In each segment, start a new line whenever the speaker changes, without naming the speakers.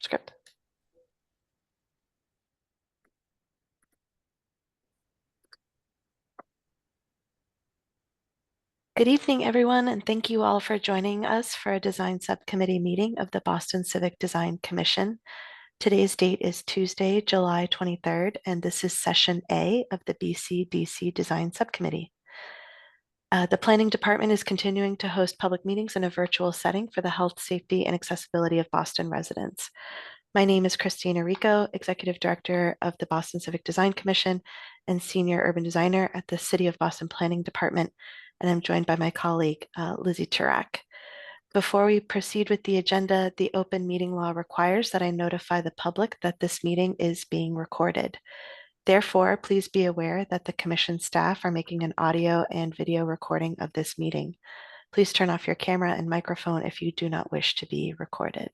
script. Good evening, everyone, and thank you all for joining us for a design subcommittee meeting of the Boston Civic Design Commission. Today's date is Tuesday, July 23rd, and this is session A of the BCDC Design Subcommittee. The Planning Department is continuing to host public meetings in a virtual setting for the health, safety, and accessibility of Boston residents. My name is Christina Rico, Executive Director of the Boston Civic Design Commission and Senior Urban Designer at the City of Boston Planning Department, and I'm joined by my colleague, Lizzie Turak. Before we proceed with the agenda, the open meeting law requires that I notify the public that this meeting is being recorded. Therefore, please be aware that the Commission staff are making an audio and video recording of this meeting. Please turn off your camera and microphone if you do not wish to be recorded.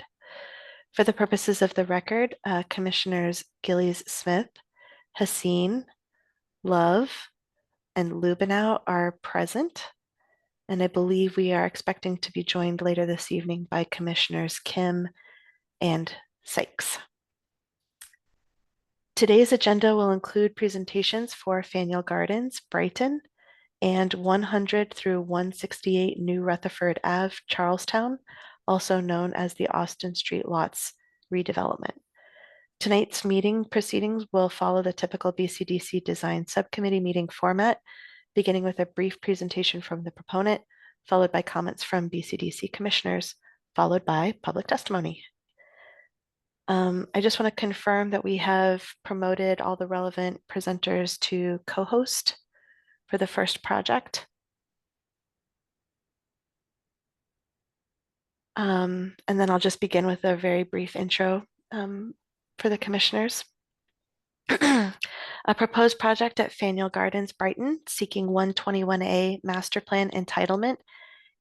For the purposes of the record, Commissioners Gillies-Smith, Haseen, Love, and Lubenow are present, and I believe we are expecting to be joined later this evening by Commissioners Kim and Sykes. Today's agenda will include presentations for Faneuil Gardens, Brighton, and 100 through 168 New Rutherford Ave, Charlestown, also known as the Austin Street Lots redevelopment. Tonight's meeting proceedings will follow the typical BCDC Design Subcommittee meeting format, beginning with a brief presentation from the proponent, followed by comments from BCDC commissioners, followed by public testimony. I just want to confirm that we have promoted all the relevant presenters to co-host for the first project. And then I'll just begin with a very brief intro for the commissioners. A proposed project at Faneuil Gardens, Brighton, seeking 121A master plan entitlement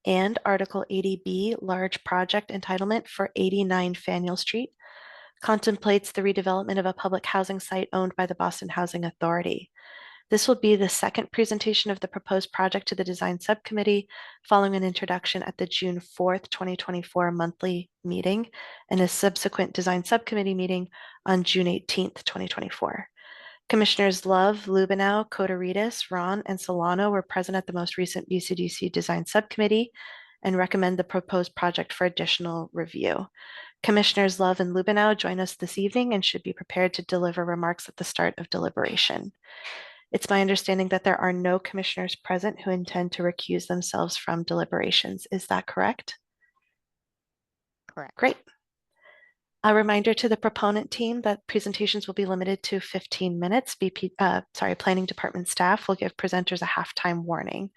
and Article 80B large project entitlement for 89 Faneuil Street, contemplates the redevelopment of a public housing site owned by the Boston Housing Authority. This will be the second presentation of the proposed project to the Design Subcommittee, following an introduction at the June 4th, 2024 monthly meeting and a subsequent Design Subcommittee meeting on June 18th, 2024. Commissioners Love, Lubenow, Kotoridis, Ron, and Solano were present at the most recent BCDC Design Subcommittee and recommend the proposed project for additional review. Commissioners Love and Lubenow join us this evening and should be prepared to deliver remarks at the start of deliberation. It's my understanding that there are no commissioners present who intend to recuse themselves from deliberations. Is that correct?
Correct.
Great. A reminder to the proponent team that presentations will be limited to 15 minutes. Planning Department staff will give presenters a halftime warning.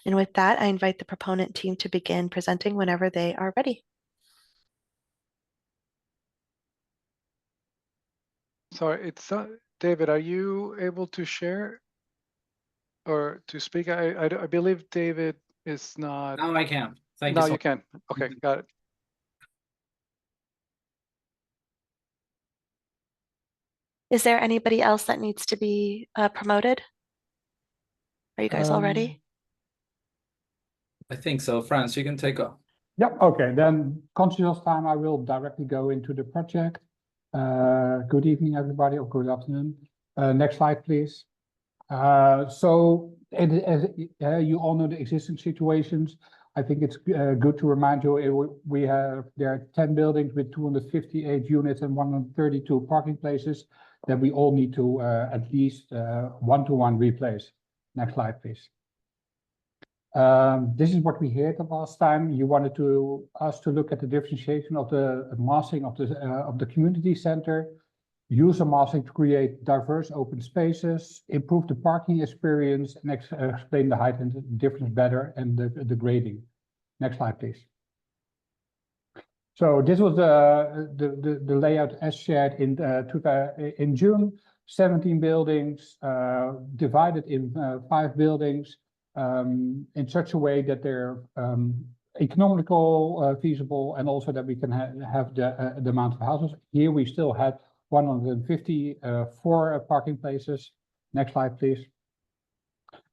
And with that, I invite the proponent team to begin presenting whenever they are ready.
Sorry, it's David, are you able to share or to speak? I believe David is not.
Now I can. Thank you.
Now you can. Okay, got it.
Is there anybody else that needs to be promoted? Are you guys all ready?
I think so. Franz, you can take off.
Yep, okay, then conscious of time, I will directly go into the project. Good evening, everybody, or good afternoon. Next slide, please. So, as you all know the existing situations, I think it's good to remind you there are 10 buildings with 258 units and 132 parking places that we all need to at least one-to-one replace. Next slide, please. This is what we heard the last time. You wanted us to look at the differentiation of the massing of the community center, use the massing to create diverse open spaces, improve the parking experience, and explain the height and the difference better and the grading. Next slide, please. So this was the layout as shared in June. 17 buildings divided in 5 buildings in such a way that they're economical, feasible, and also that we can have the amount of houses. Here we still had 154 parking places. Next slide, please.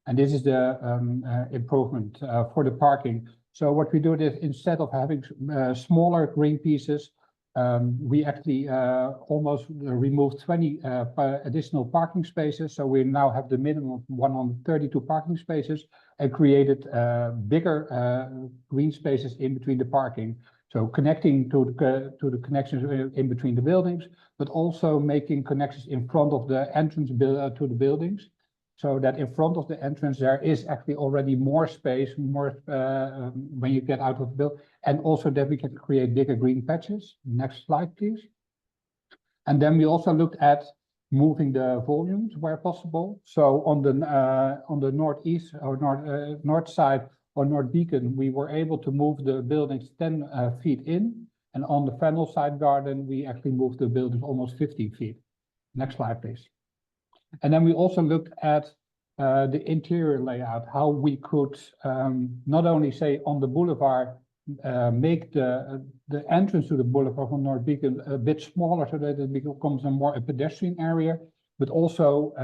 And this is the improvement for the parking. So what we do is instead of having smaller green pieces, we actually almost removed 20 additional parking spaces. So we now have the minimum of 132 parking spaces and created bigger green spaces in between the parking. So connecting to the connections in between the buildings, but also making connections in front of the entrance to the buildings. So that in front of the entrance, there is actually already more space, more when you get out of the building, and also that we can create bigger green patches. Next slide, please. And then we also looked at moving the volumes where possible. So on the northeast or north side or North Beacon, we were able to move the buildings 10 feet in, and on the Faneuil side garden, we actually moved the buildings almost 15 feet. Next slide, please. And then we also looked at the interior layout, how we could not only say on the boulevard, make the entrance to the boulevard from North Beacon a bit smaller so that it becomes a pedestrian area, but also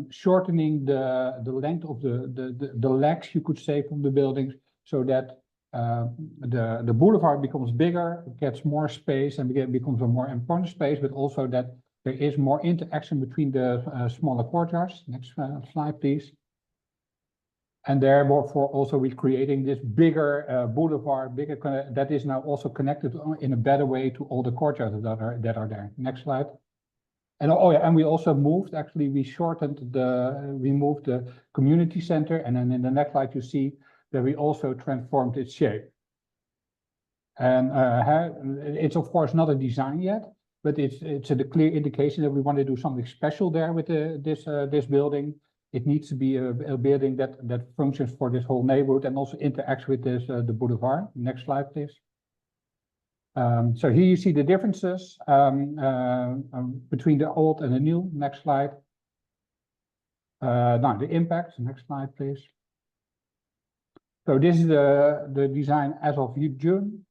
shortening the length of the legs, you could say, from the buildings, so that the boulevard becomes bigger, gets more space, and becomes a more important space, but also that there is more interaction between the smaller courtyards. Next slide, please. And therefore also we're creating this bigger boulevard, that is now also connected in a better way to all the courtyards that are there. Next slide. And oh yeah, and we also moved, actually we moved the community center, and then in the next slide you see that we also transformed its shape. And it's of course not a design yet, but it's a clear indication that we want to do something special there with this building. It needs to be a building that functions for this whole neighborhood and also interacts with the boulevard. Next slide, please. So here you see the differences between the old and the new. Next slide. Now the impact. Next slide, please. So this is the design as of June.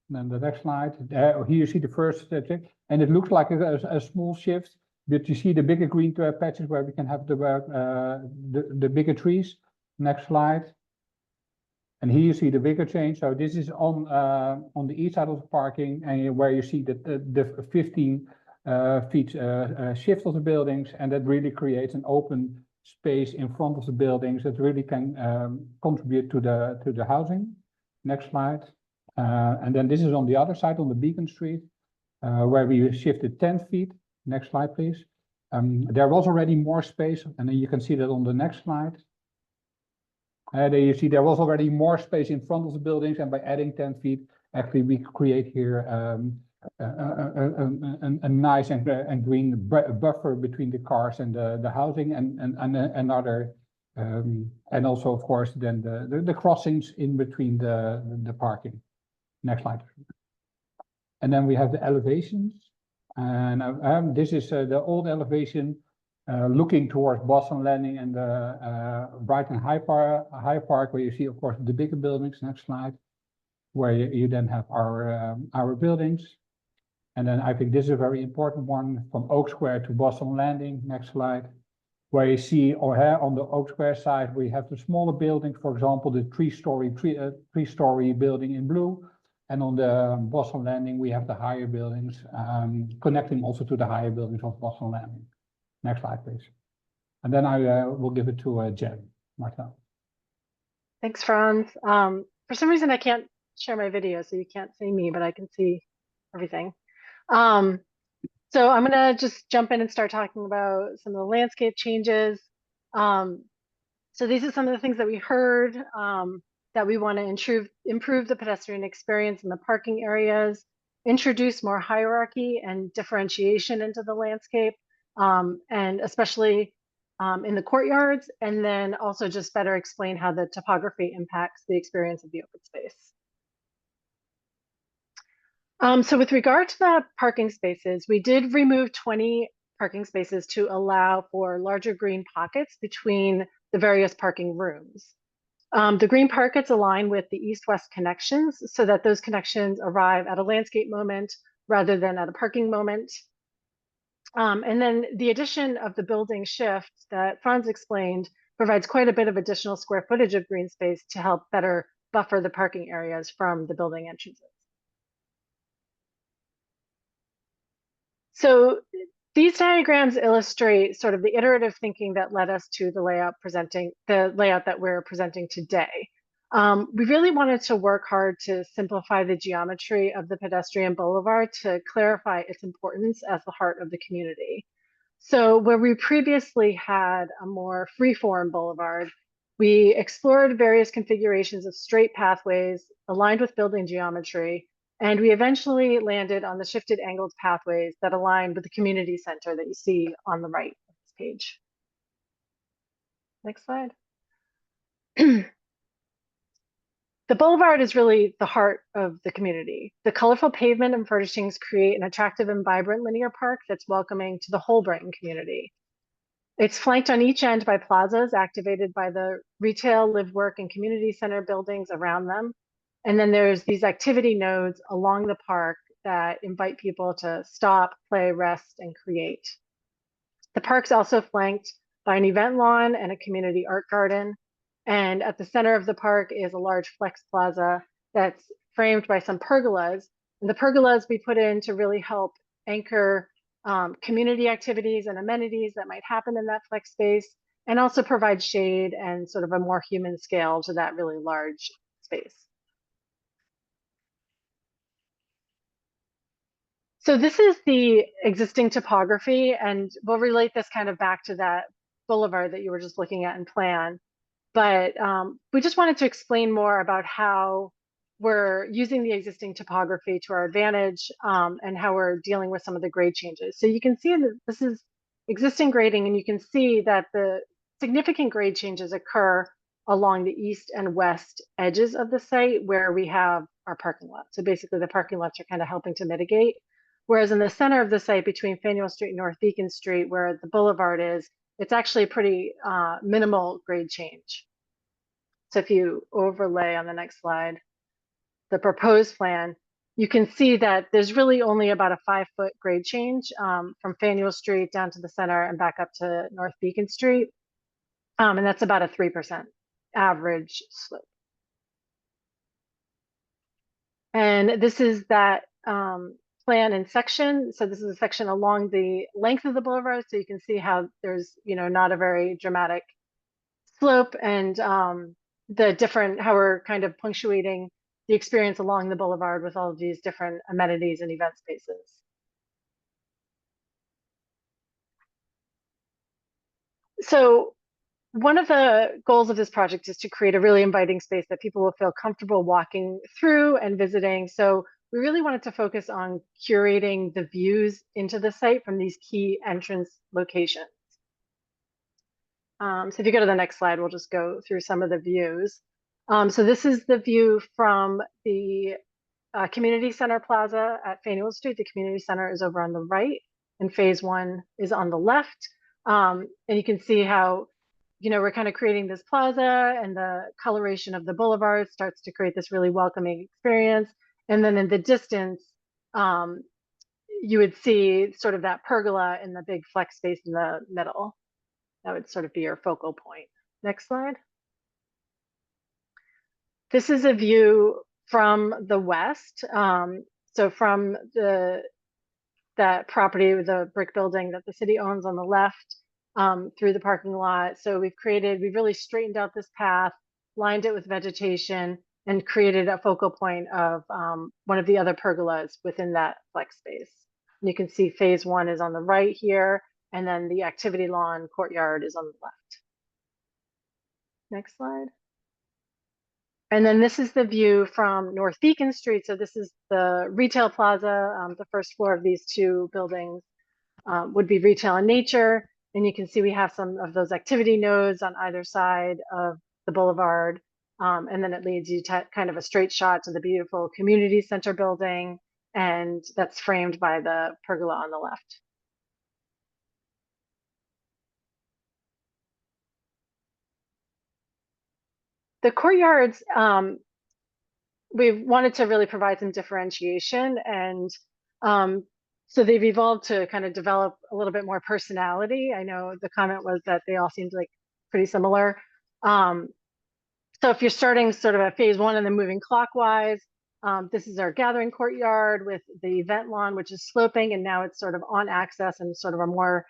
Then the next slide. Here you see the first thing, and it looks like a small shift, but you see the bigger green patches where we can have the bigger trees. Next slide. And here you see the bigger change. So this is on the east side of the parking, and where you see the 15 feet shift of the buildings, and that really creates an open space in front of the buildings that really can contribute to the housing. Next slide. And then this is on the other side, on the Beacon Street, where we shifted 10 feet. Next slide, please. There was already more space, and then you can see that on the next slide. There you see there was already more space in front of the buildings, and by adding 10 feet, actually we create here a nice and green buffer between the cars and the housing and other, and also of course then the crossings in between the parking. Next slide. And then we have the elevations, and this is the old elevation looking towards Boston Landing and the Brighton High Park, where you see, of course, the bigger buildings. Next slide, where you then have our buildings. And then I think this is a very important one, from Oak Square to Boston Landing. Next slide, where you see, on the Oak Square side, we have the smaller buildings, for example, the three-story building in blue. And on the Boston Landing, we have the higher buildings, connecting also to the higher buildings of Boston Landing. Next slide, please. And then I will give it to Jen. Martha.
Thanks, Franz. For some reason, I can't share my video, so you can't see me, but I can see everything. So I'm going to just jump in and start talking about some of the landscape changes. So these are some of the things that we heard that we want to improve the pedestrian experience in the parking areas, introduce more hierarchy and differentiation into the landscape, and especially in the courtyards, and then also just better explain how the topography impacts the experience of the open space. So with regard to the parking spaces, we did remove 20 parking spaces to allow for larger green pockets between the various parking rooms. The green pockets align with the east-west connections so that those connections arrive at a landscape moment rather than at a parking moment. And then the addition of the building shift that Franz explained provides quite a bit of additional square footage of green space to help better buffer the parking areas from the building entrances. So these diagrams illustrate sort of the iterative thinking that led us to the layout that we're presenting today. We really wanted to work hard to simplify the geometry of the pedestrian boulevard to clarify its importance as the heart of the community. So where we previously had a more free-form boulevard, we explored various configurations of straight pathways aligned with building geometry, and we eventually landed on the shifted angled pathways that align with the community center that you see on the right of this page. Next slide. The boulevard is really the heart of the community. The colorful pavement and furnishings create an attractive and vibrant linear park that's welcoming to the whole Brighton community. It's flanked on each end by plazas activated by the retail, live, work, and community center buildings around them. And then there's these activity nodes along the park that invite people to stop, play, rest, and create. The park's also flanked by an event lawn and a community art garden. And at the center of the park is a large flex plaza that's framed by some pergolas. And the pergolas we put in to really help anchor community activities and amenities that might happen in that flex space, and also provide shade and sort of a more human scale to that really large space. So this is the existing topography, and we'll relate this kind of back to that boulevard that you were just looking at in plan. But we just wanted to explain more about how we're using the existing topography to our advantage and how we're dealing with some of the grade changes. So you can see that this is existing grading, and you can see that the significant grade changes occur along the east and west edges of the site where we have our parking lot. So basically the parking lots are kind of helping to mitigate. Whereas in the center of the site between Faneuil Street and North Beacon Street, where the boulevard is, it's actually a pretty minimal grade change. So if you overlay on the next slide, the proposed plan, you can see that there's really only about a 5-foot grade change from Faneuil Street down to the center and back up to North Beacon Street. And that's about a 3% average slope. And this is that plan in section. So this is a section along the length of the boulevard. So you can see how there's, not a very dramatic slope, and the different, how we're kind of punctuating the experience along the boulevard with all of these different amenities and event spaces. So one of the goals of this project is to create a really inviting space that people will feel comfortable walking through and visiting. So we really wanted to focus on curating the views into the site from these key entrance locations. So if you go to the next slide, we'll just go through some of the views. So this is the view from the Community Center Plaza at Faneuil Street. The Community Center is over on the right, and Phase 1 is on the left. And you can see how, we're kind of creating this plaza, and the coloration of the boulevard starts to create this really welcoming experience. And then in the distance, you would see sort of that pergola in the big flex space in the middle. That would sort of be your focal point. Next slide. This is a view from the west. So from that property, the brick building that the city owns on the left, through the parking lot. So we've really straightened out this path, lined it with vegetation, and created a focal point of one of the other pergolas within that flex space. And you can see Phase 1 is on the right here, and then the activity lawn courtyard is on the left. Next slide. And then this is the view from North Beacon Street. So this is the retail plaza. The first floor of these two buildings would be retail in nature. And you can see we have some of those activity nodes on either side of the boulevard. And then it leads you to kind of a straight shot to the beautiful community center building. And that's framed by the pergola on the left. The courtyards, we wanted to really provide some differentiation, and so they've evolved to kind of develop a little bit more personality. I know the comment was that they all seemed like pretty similar. So if you're starting sort of at Phase 1 and then moving clockwise, This is our gathering courtyard with the event lawn, which is sloping, and now it's sort of on access and sort of a more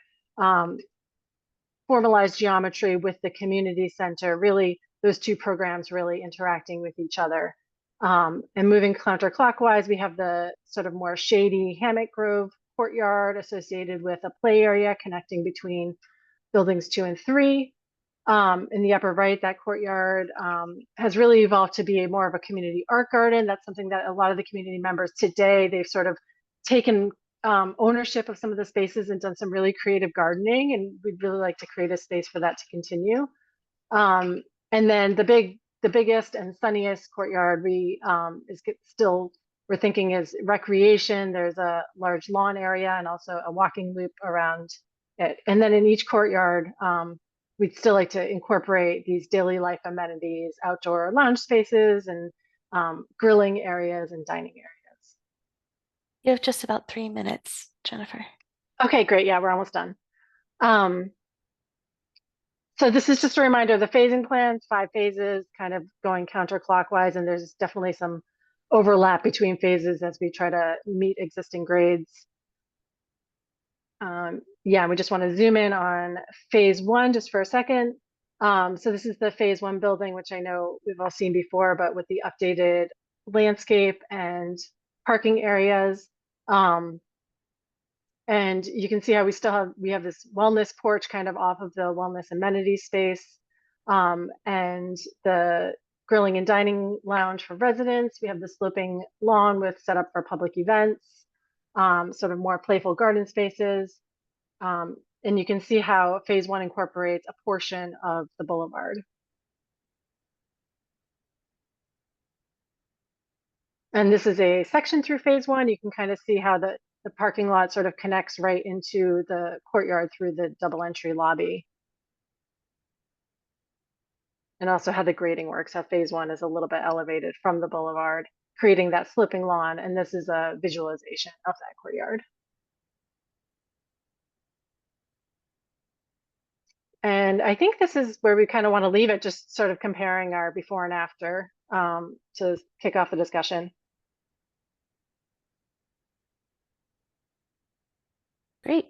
formalized geometry with the community center, really those two programs really interacting with each other. And moving counterclockwise, we have the sort of more shady Hammock Grove courtyard associated with a play area connecting between buildings 2 and 3. In the upper right, that courtyard has really evolved to be more of a community art garden. That's something that a lot of the community members today, they've sort of taken ownership of some of the spaces and done some really creative gardening, and we'd really like to create a space for that to continue. And then the biggest and sunniest courtyard we're thinking is recreation. There's a large lawn area and also a walking loop around it. And then in each courtyard, we'd still like to incorporate these daily life amenities, outdoor lounge spaces, and grilling areas and dining areas.
You have just about 3 minutes, Jennifer.
Okay, great. Yeah, we're almost done. So this is just a reminder, the phasing plans, 5 phases, kind of going counterclockwise, and there's definitely some overlap between phases as we try to meet existing grades. Yeah, we just want to zoom in on phase 1 just for a second. So this is the phase 1 building, which I know we've all seen before, but with the updated landscape and parking areas. And you can see how we have this wellness porch kind of off of the wellness amenity space, and the grilling and dining lounge for residents. We have the sloping lawn with set up for public events, sort of more playful garden spaces. And you can see how phase 1 incorporates a portion of the boulevard. And this is a section through phase 1. You can kind of see how the parking lot sort of connects right into the courtyard through the double entry lobby. And also how the grading works, how phase 1 is a little bit elevated from the boulevard, creating that sloping lawn. And this is a visualization of that courtyard. And I think this is where we kind of want to leave it, just sort of comparing our before and after to kick off the discussion.
Great.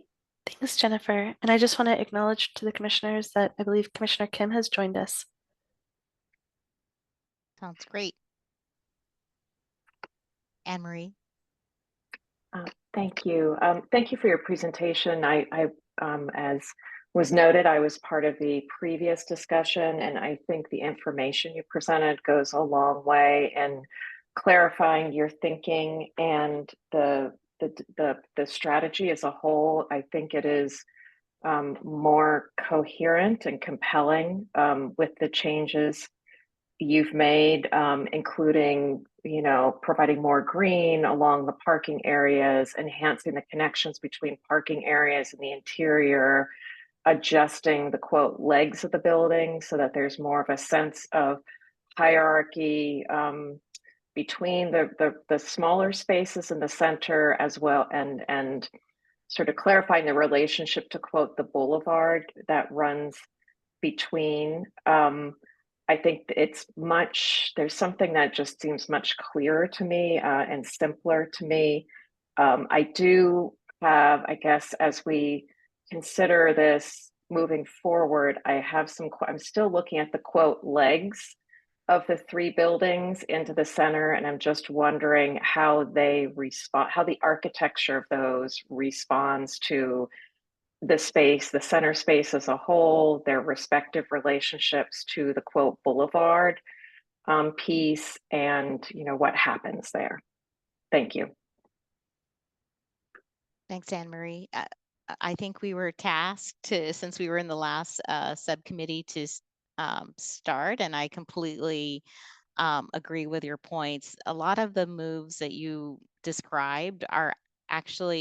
Thanks, Jennifer. And I just want to acknowledge to the commissioners that I believe Commissioner Kim has joined us.
Sounds great. Anne Marie.
Thank you. Thank you for your presentation. As was noted, I was part of the previous discussion, and I think the information you presented goes a long way in clarifying your thinking and the strategy as a whole. I think it is more coherent and compelling with the changes you've made, including, providing more green along the parking areas, enhancing the connections between parking areas and the interior, adjusting the quote legs of the building so that there's more of a sense of hierarchy between the smaller spaces in the center as well, and sort of clarifying the relationship to quote the boulevard that runs between. I think there's something that just seems much clearer to me and simpler to me. I do have, I guess, as we consider this moving forward, I'm still looking at the quote legs of the 3 buildings into the center, and I'm just wondering how they respond, how the architecture of those responds to the space, the center space as a whole, their respective relationships to the quote boulevard piece, and what happens there. Thank you.
Thanks, Anne Marie. I think we were tasked to, since we were in the last subcommittee, to start, and I completely agree with your points. A lot of the moves that you described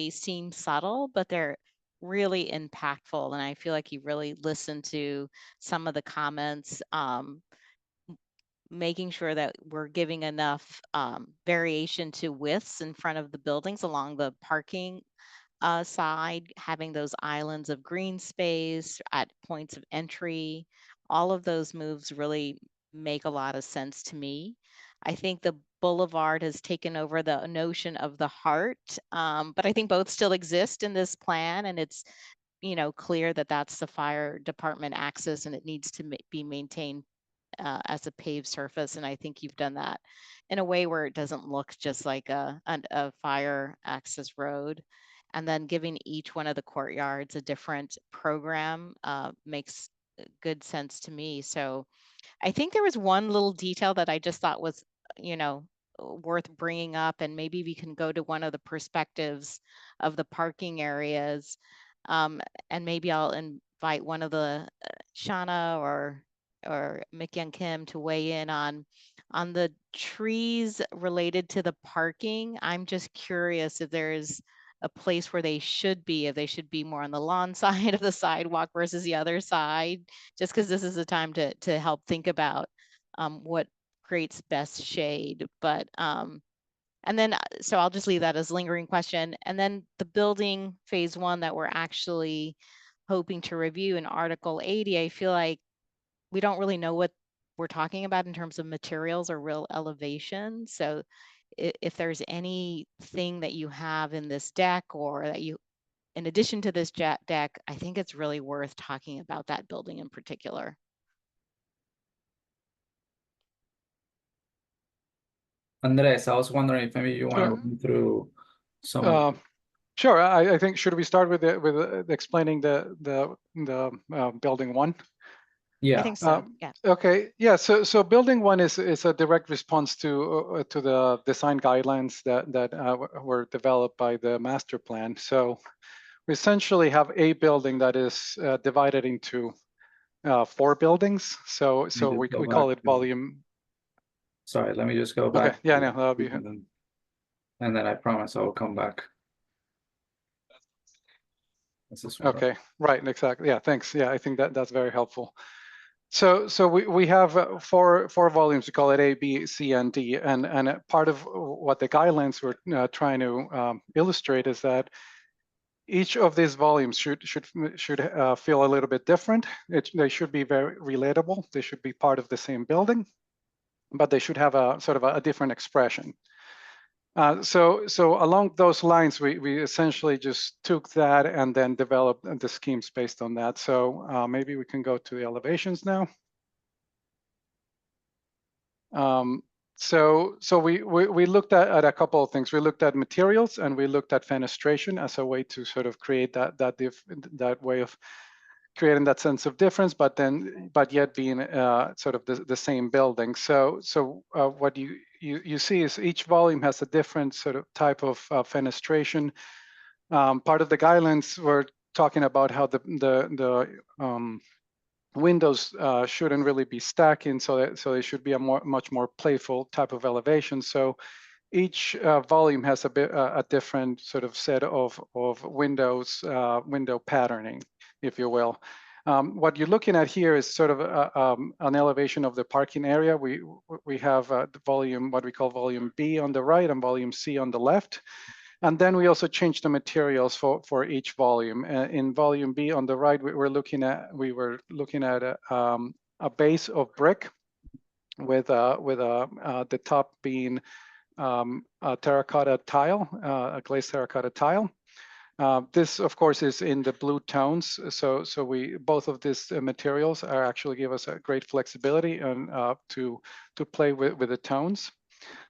seem subtle, but they're really impactful, and I feel like you really listened to some of the comments, making sure that we're giving enough variation to widths in front of the buildings along the parking side, having those islands of green space at points of entry. All of those moves really make a lot of sense to me. I think the boulevard has taken over the notion of the heart. But I think both still exist in this plan, and it's, you know, clear that that's the fire department access and it needs to be maintained as a paved surface. And I think you've done that in a way where it doesn't look just like a fire access road. And then giving each one of the courtyards a different program makes good sense to me. So I think there was one little detail that I just thought was, you know, worth bringing up, and maybe we can go to one of the perspectives of the parking areas. And maybe I'll invite one of the Shauna or Mick and Kim to weigh in on the trees related to the parking. I'm just curious if there's a place where they should be, if they should be more on the lawn side of the sidewalk versus the other side, just because this is a time to help think about what creates best shade. But and then, so I'll just leave that as a lingering question. And then the building phase 1 that we're actually hoping to review in Article 80, I feel like we don't really know what we're talking about in terms of materials or real elevation. So if there's anything that you have in this deck or that you, in addition to this deck, I think it's really worth talking about that building in particular.
Andres, I was wondering if maybe you want to run through some of
Sure. I think should we start with explaining the building 1?
Yeah.
I think so. Yeah.
Okay. Yeah. So building 1 is a direct response to the design guidelines that were developed by the master plan. So we essentially have a building that is divided into 4 buildings. So we call it volume.
Sorry, let me just go back.
Okay. Yeah. No, that'll be.
And then I promise I will come back.
Okay. Right. Exactly. Yeah. Thanks. Yeah. I think that's very helpful. So we have four volumes. We call it A, B, C, and D. And part of what the guidelines were trying to illustrate is that each of these volumes should feel a little bit different. They should be very relatable. They should be part of the same building, but they should have a sort of a different expression. So along those lines, we essentially just took that and then developed the schemes based on that. So maybe we can go to the elevations now. So we looked at a couple of things. We looked at materials and we looked at fenestration as a way to sort of create that way of creating that sense of difference, but yet being sort of the same building. So what you see is each volume has a different sort of type of fenestration. Part of the guidelines were talking about how the windows shouldn't really be stacking, so they should be a much more playful type of elevation. So each volume has a different sort of set of windows, window patterning, if you will. What you're looking at here is sort of an elevation of the parking area. We have the volume, what we call volume B on the right and volume C on the left. And then we also changed the materials for each volume. In volume B on the right, we were looking at a base of brick with the top being a terracotta tile, a glazed terracotta tile. This, of course, is in the blue tones. So both of these materials actually give us a great flexibility and to play with the tones.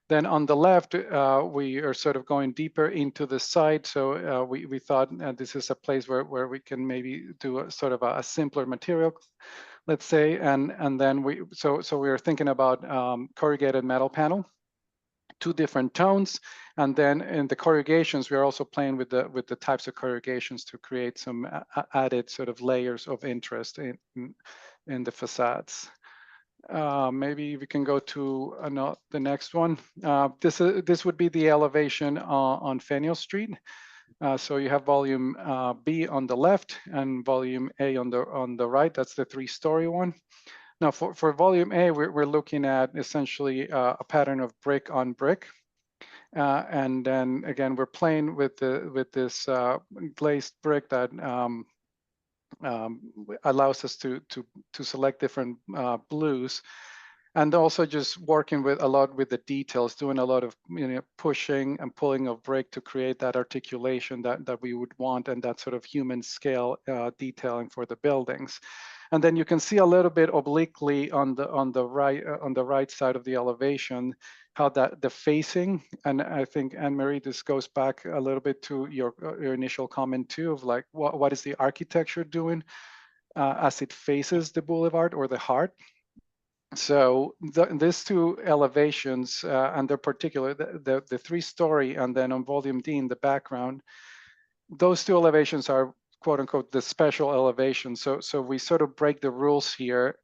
Then on the left, we are sort of going deeper into the side. So we thought this is a place where we can maybe do a sort of a simpler material, let's say. And then we were thinking about corrugated metal panel, 2 different tones. And then in the corrugations, we're also playing with the types of corrugations to create some added sort of layers of interest in the facades. Maybe we can go to the next one. This would be the elevation on Faneuil Street. So you have volume B on the left and volume A on the right. That's the 3-story one. Now for volume A, we're looking at essentially a pattern of brick on brick. And then again, we're playing with this glazed brick that allows us to select different blues. And also just working with a lot with the details, doing a lot of pushing and pulling of brick to create that articulation that we would want, and that sort of human scale detailing for the buildings. And then you can see a little bit obliquely on the right side of the elevation how that the facing, and I think Anne-Marie, this goes back a little bit to your initial comment too, of like what is the architecture doing as it faces the boulevard or the heart. So these two elevations, and they're particular, the 3-story, and then on volume D in the background, those two elevations are quote unquote the special elevation. So we sort of break the rules here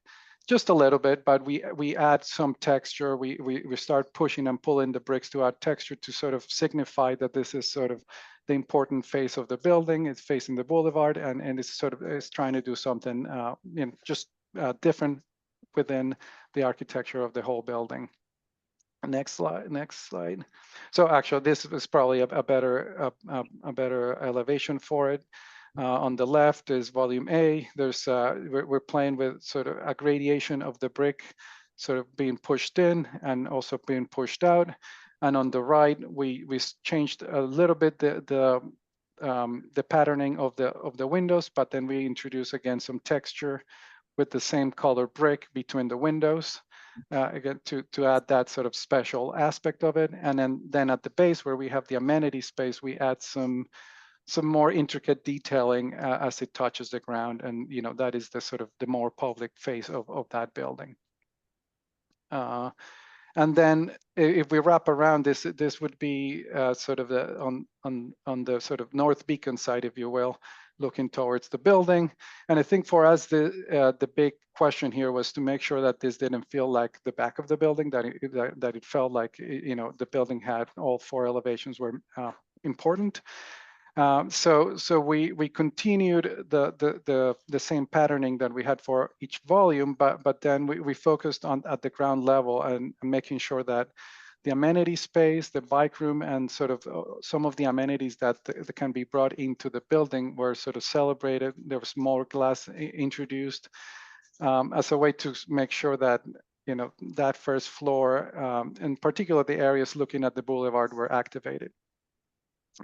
just a little bit, but we add some texture. We start pushing and pulling the bricks to add texture to sort of signify that this is sort of the important face of the building. It's facing the boulevard, and it's sort of is trying to do something just different within the architecture of the whole building. Next slide. So actually, this is probably a better elevation for it. On the left is volume A. There's we're playing with sort of a gradation of the brick, sort of being pushed in and also being pushed out. And on the right, we changed a little bit the patterning of the windows, but then we introduce again some texture with the same color brick between the windows, again to add that sort of special aspect of it. And then at the base where we have the amenity space, we add some more intricate detailing as it touches the ground, and that is the sort of the more public face of that building. And then if we wrap around this, this would be sort of on the sort of north beacon side, if you will, looking towards the building. And I think for us, the big question here was to make sure that this didn't feel like the back of the building, that it felt like the building had all 4 elevations were important. So we continued the same patterning that we had for each volume, but then we focused on at the ground level and making sure that the amenity space, the bike room, and sort of some of the amenities that can be brought into the building were sort of celebrated. There was more glass introduced as a way to make sure that that first floor, in particular the areas looking at the boulevard, were activated.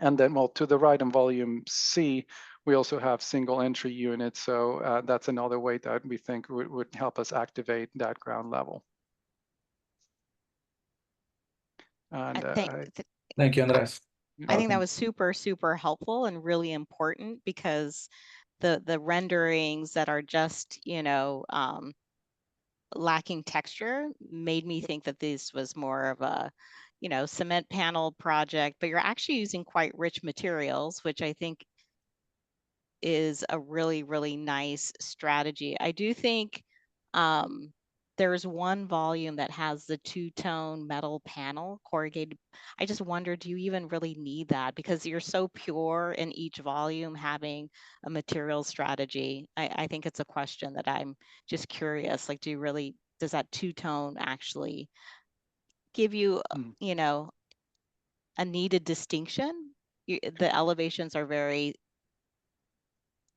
And then, well, to the right in volume C, we also have single entry units. So that's another way that we think would help us activate that ground level. And
thank you, Andres.
I think that was super, super helpful and really important, because the renderings that are just, lacking texture made me think that this was more of a, cement panel project, but you're actually using quite rich materials, which I think is a really, really nice strategy. I do think there's one volume that has the 2-tone metal panel corrugated. I just wonder, do you even really need that? Because you're so pure in each volume having a material strategy. I think it's a question that I'm just curious, like, does that 2-tone actually give you, a needed distinction? The elevations are very,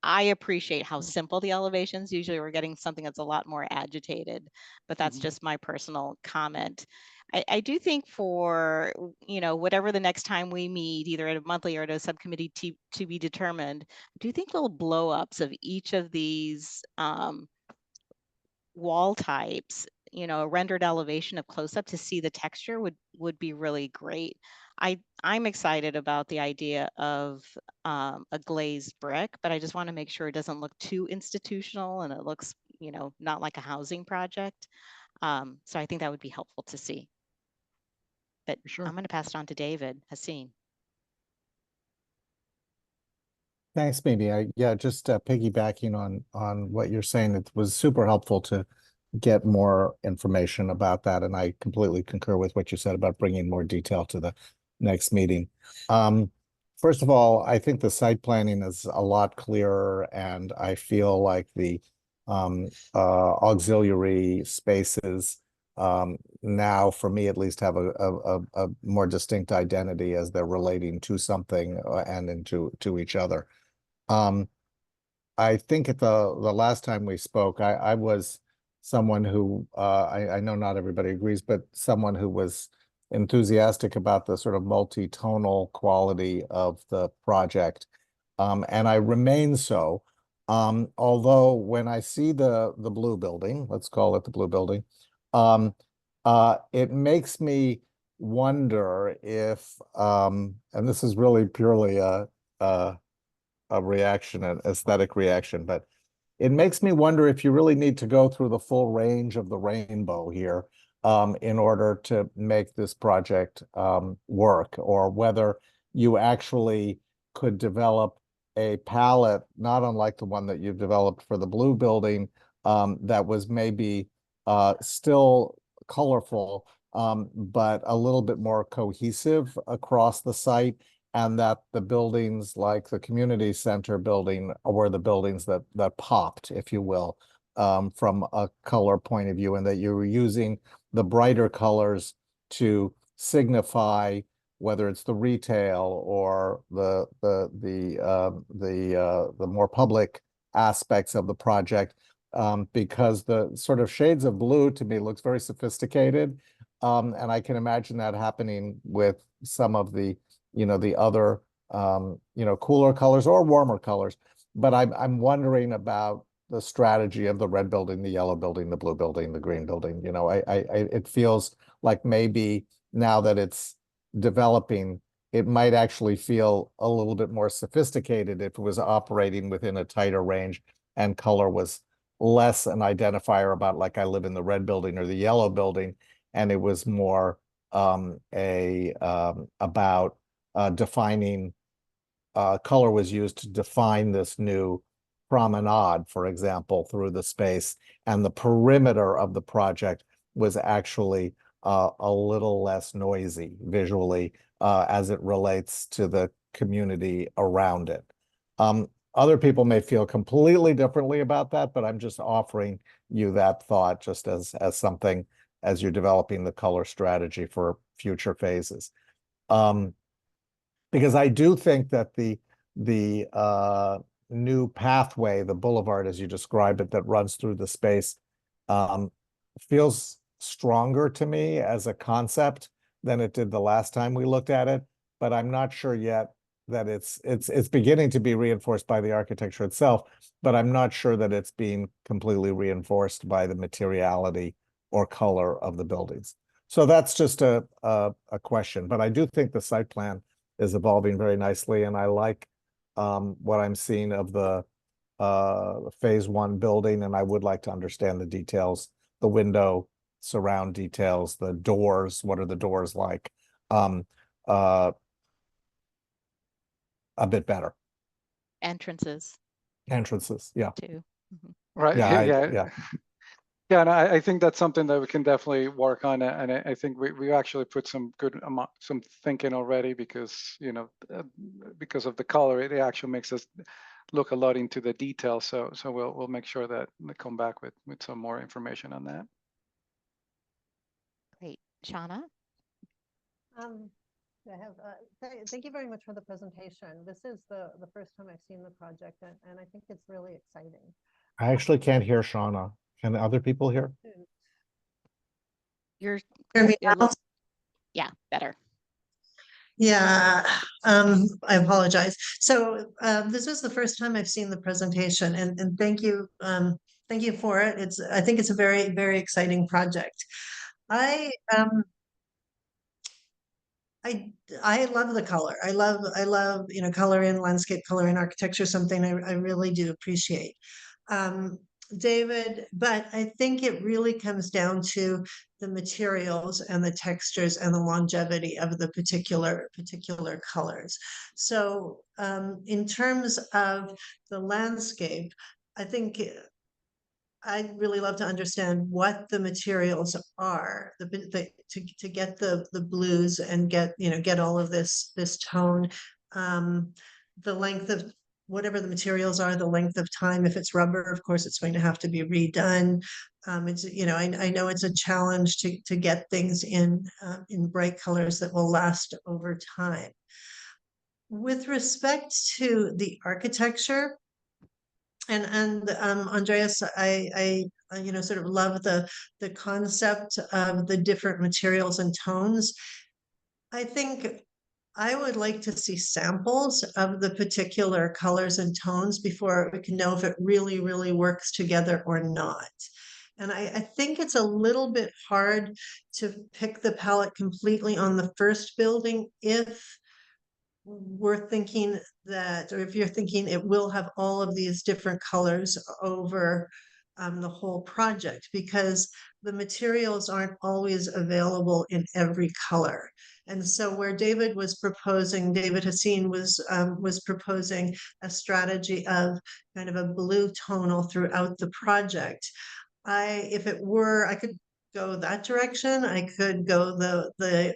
I appreciate how simple the elevations. Usually we're getting something that's a lot more agitated, but that's just my personal comment. I do think for, whatever the next time we meet, either at a monthly or at a subcommittee to be determined, I do think little blow ups of each of these wall types, a rendered elevation of close up to see the texture would be really great. I'm excited about the idea of a glazed brick, but I just want to make sure it doesn't look too institutional and it looks, not like a housing project. So I think that would be helpful to see. But sure. I'm going to pass it on to David Haseen.
Thanks, Mimi. Just piggybacking on what you're saying, it was super helpful to get more information about that, and I completely concur with what you said about bringing more detail to the next meeting. First of all, I think the site planning is a lot clearer, and I feel like the auxiliary spaces now, for me at least, have a more distinct identity as they're relating to something and to each other. I think at the last time we spoke, I was someone who, I know not everybody agrees, but someone who was enthusiastic about the sort of multi-tonal quality of the project. And I remain so. Although when I see the blue building, let's call it the blue building, it makes me wonder if, and this is really purely a reaction, an aesthetic reaction, but it makes me wonder if you really need to go through the full range of the rainbow here in order to make this project work, or whether you actually could develop a palette, not unlike the one that you've developed for the blue building, that was maybe still colorful, but a little bit more cohesive across the site, and that the buildings like the community center building were the buildings that popped, if you will, from a color point of view, and that you were using the brighter colors to signify whether it's the retail or the more public aspects of the project, because the sort of shades of blue to me looks very sophisticated, and I can imagine that happening with some of the the other cooler colors or warmer colors. But I'm wondering about the strategy of the red building, the yellow building, the blue building, the green building. It feels like maybe now that it's developing, it might actually feel a little bit more sophisticated if it was operating within a tighter range and color was less an identifier about, like, I live in the red building or the yellow building, and it was more about defining, color was used to define this new promenade, for example, through the space, and the perimeter of the project was actually a little less noisy visually as it relates to the community around it. Other people may feel completely differently about that, but I'm just offering you that thought just as something as you're developing the color strategy for future phases. Because I do think that the new pathway, the boulevard as you describe it, that runs through the space, feels stronger to me as a concept than it did the last time we looked at it. But I'm not sure yet that it's beginning to be reinforced by the architecture itself, but I'm not sure that it's being completely reinforced by the materiality or color of the buildings. So that's just a question, but I do think the site plan is evolving very nicely, and I like what I'm seeing of the phase 1 building, and I would like to understand the details, the window surround details, the doors, what are the doors like, a bit better.
Entrances
Yeah.
too. Mhm.
Right.
Yeah.
Yeah, and I think that's something that we can definitely work on, and I think we actually put some good some thinking already, because because of the color, it actually makes us look a lot into the details. So we'll make sure that we come back with some more information on that.
Great, Shauna.
I have thank you very much for the presentation. This is the first time I've seen the project, and I think it's really exciting.
I actually can't hear Shauna. Can other people hear?
You're yeah, better.
Yeah, I apologize. So this was the first time I've seen the presentation, and thank you for it. I think it's a very, very exciting project. I love the color. I love color in landscape, color in architecture, something I really do appreciate. David, but I think it really comes down to the materials and the textures and the longevity of the particular colors. So in terms of the landscape, I think I'd really love to understand what the materials are to get the blues and get all of this tone, the length of whatever the materials are, the length of time. If it's rubber, of course, it's going to have to be redone. It's I know it's a challenge to get things in bright colors that will last over time. With respect to the architecture, and Andreas, I sort of love the concept of the different materials and tones. I think I would like to see samples of the particular colors and tones before we can know if it really, really works together or not. And I think it's a little bit hard to pick the palette completely on the first building if we're thinking that, or if you're thinking it will have all of these different colors over the whole project, because the materials aren't always available in every color. And so where David Hassine was proposing a strategy of kind of a blue tonal throughout the project. If it were, I could go that direction. I could go the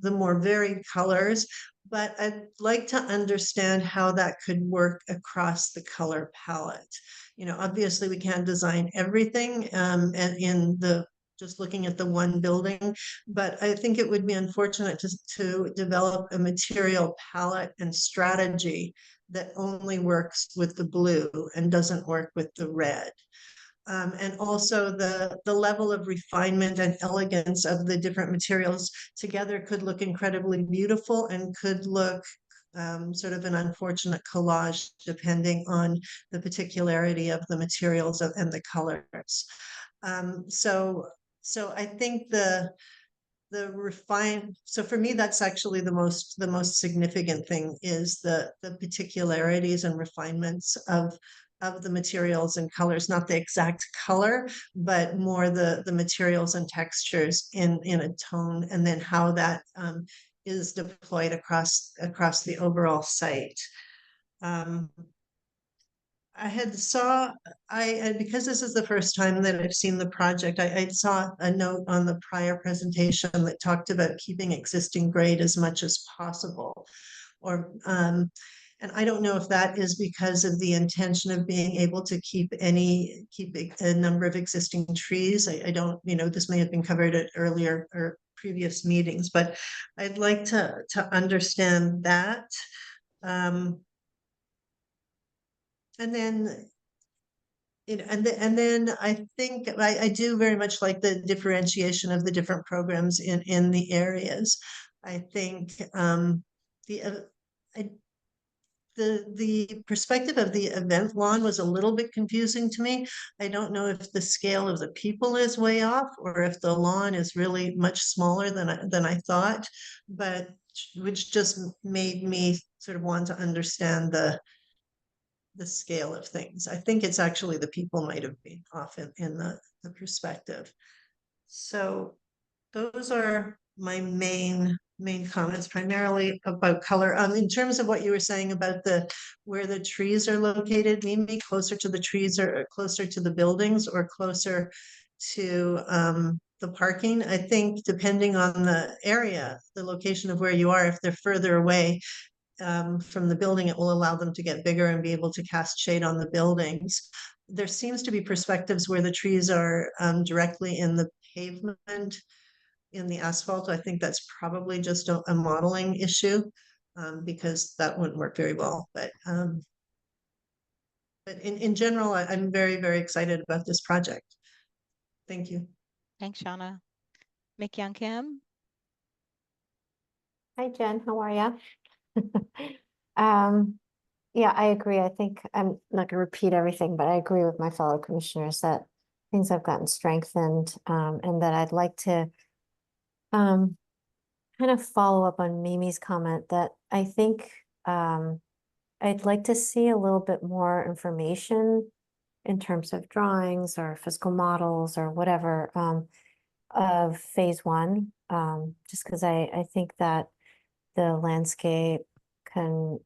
more varied colors, but I'd like to understand how that could work across the color palette. Obviously we can't design everything and just looking at the one building, but I think it would be unfortunate to develop a material palette and strategy that only works with the blue and doesn't work with the red. And also the level of refinement and elegance of the different materials together could look incredibly beautiful and could look sort of an unfortunate collage depending on the particularity of the materials and the colors. So I think so for me, that's actually the most significant thing is the particularities and refinements of the materials and colors, not the exact color, but more the materials and textures in a tone, and then how that is deployed across the overall site. Because this is the first time that I've seen the project, I saw a note on the prior presentation that talked about keeping existing grade as much as possible. And I don't know if that is because of the intention of being able to keep a number of existing trees. I don't, this may have been covered at earlier or previous meetings, but I'd like to understand that. And then, and then I think I do very much like the differentiation of the different programs in the areas. I think the perspective of the event lawn was a little bit confusing to me. I don't know if the scale of the people is way off or if the lawn is really much smaller than I thought, but which just made me sort of want to understand the scale of things. I think it's actually the people might have been off in the perspective. So those are my main comments, primarily about color. In terms of what you were saying about where the trees are located, maybe closer to the trees or closer to the buildings or closer to the parking. I think depending on the area, the location of where you are, if they're further away from the building, it will allow them to get bigger and be able to cast shade on the buildings. There seems to be perspectives where the trees are directly in the pavement, in the asphalt. I think that's probably just a modeling issue because that wouldn't work very well. But in general, I'm very, very excited about this project. Thank you.
Thanks, Shauna. Mik-Young Kim.
Hi, Jen. How are you? Yeah, I agree. I think I'm not going to repeat everything, but I agree with my fellow commissioners that things have gotten strengthened and that I'd like to kind of follow up on Mimi's comment that I think I'd like to see a little bit more information in terms of drawings or physical models or whatever of phase one, just because I think that the landscape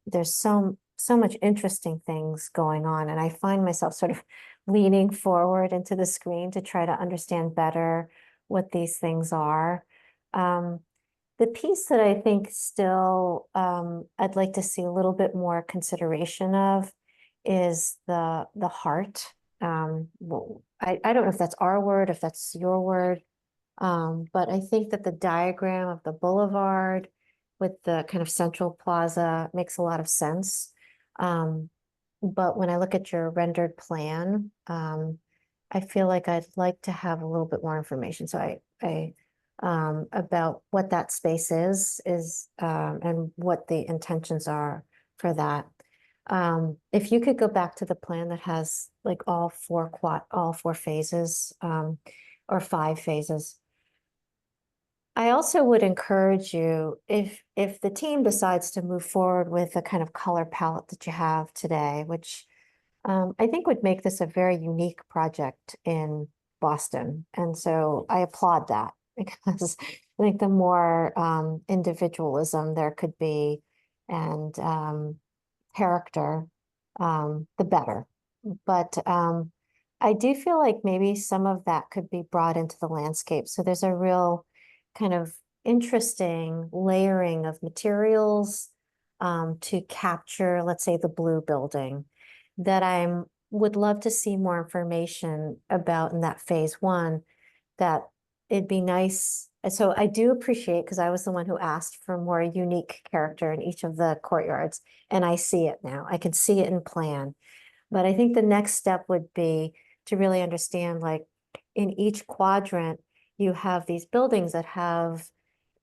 there's so much interesting things going on, and I find myself sort of leaning forward into the screen to try to understand better what these things are. The piece that I think still I'd like to see a little bit more consideration of is the heart. Well, I don't know if that's our word, if that's your word, but I think that the diagram of the boulevard with the kind of central plaza makes a lot of sense. But when I look at your rendered plan, I feel like I'd like to have a little bit more information. So I about what that space is and what the intentions are for that. If you could go back to the plan that has like all four phases, or 5 phases. I also would encourage you, if the team decides to move forward with the kind of color palette that you have today, which I think would make this a very unique project in Boston. And so I applaud that because I think the more individualism there could be and character, the better. But I do feel like maybe some of that could be brought into the landscape. So there's a real kind of interesting layering of materials to capture, let's say, the blue building that would love to see more information about in that phase 1, that it'd be nice. So I do appreciate, because I was the one who asked for more unique character in each of the courtyards, and I see it now. I can see it in plan. But I think the next step would be to really understand, like, in each quadrant, you have these buildings that have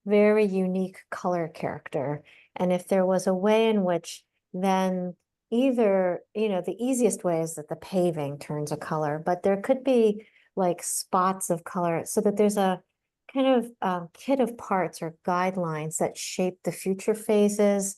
very unique color character. And if there was a way in which then either, the easiest way is that the paving turns a color, but there could be like spots of color so that there's a kind of kit of parts or guidelines that shape the future phases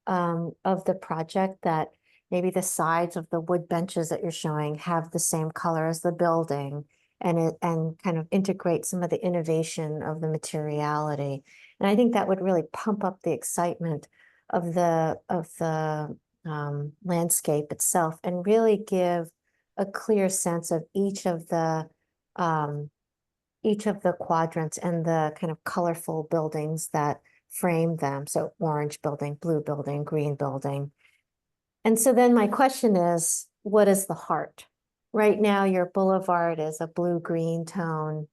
of the project, that maybe the sides of the wood benches that you're showing have the same color as the building, and kind of integrate some of the innovation of the materiality. And I think that would really pump up the excitement of the landscape itself, and really give a clear sense of each of the quadrants and the kind of colorful buildings that frame them. So orange building, blue building, green building. And so then my question is, what is the heart? Right now, your boulevard is a blue-green tone.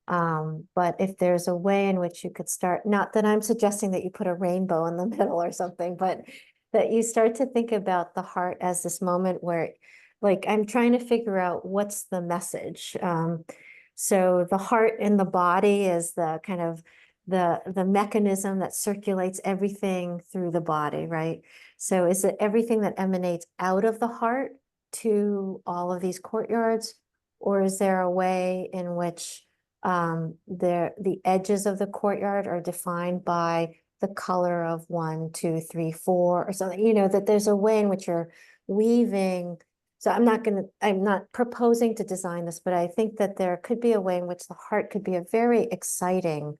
But if there's a way in which you could start, not that I'm suggesting that you put a rainbow in the middle or something, but that you start to think about the heart as this moment where, like, I'm trying to figure out what's the message. So the heart in the body is the kind of the mechanism that circulates everything through the body, right? So is it everything that emanates out of the heart to all of these courtyards? Or is there a way in which the edges of the courtyard are defined by the color of 1, 2, 3, 4 or something, that there's a way in which you're weaving. So I'm not proposing to design this, but I think that there could be a way in which the heart could be a very exciting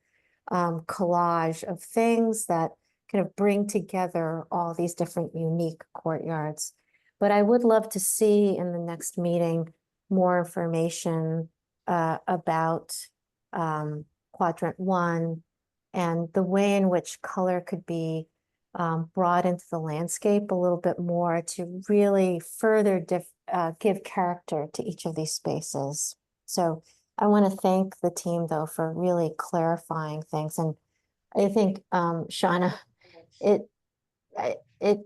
collage of things that kind of bring together all these different unique courtyards. But I would love to see in the next meeting more information about quadrant 1 and the way in which color could be brought into the landscape a little bit more to really further give character to each of these spaces. So I want to thank the team, though, for really clarifying things. And I think, Shauna, it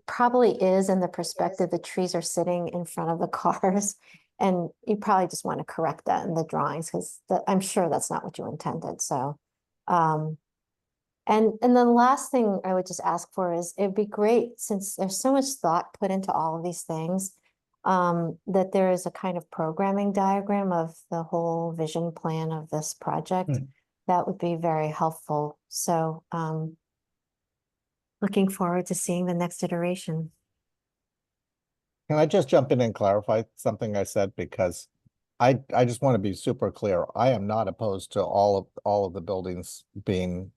probably is in the perspective the trees are sitting in front of the cars. And you probably just want to correct that in the drawings, because I'm sure that's not what you intended. So, and then the last thing I would just ask for is, it'd be great, since there's so much thought put into all of these things, that there is a kind of programming diagram of the whole vision plan of this project. That would be very helpful. So, looking forward to seeing the next iteration.
Can I just jump in and clarify something I said? Because I just want to be super clear. I am not opposed to all of the buildings being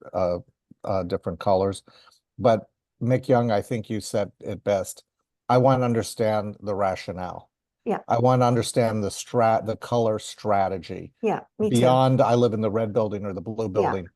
different colors. But Mick Young, I think you said it best. I want to understand the rationale.
Yeah.
I want to understand the color strategy.
Yeah, me too.
Beyond, I live in the red building or the blue building.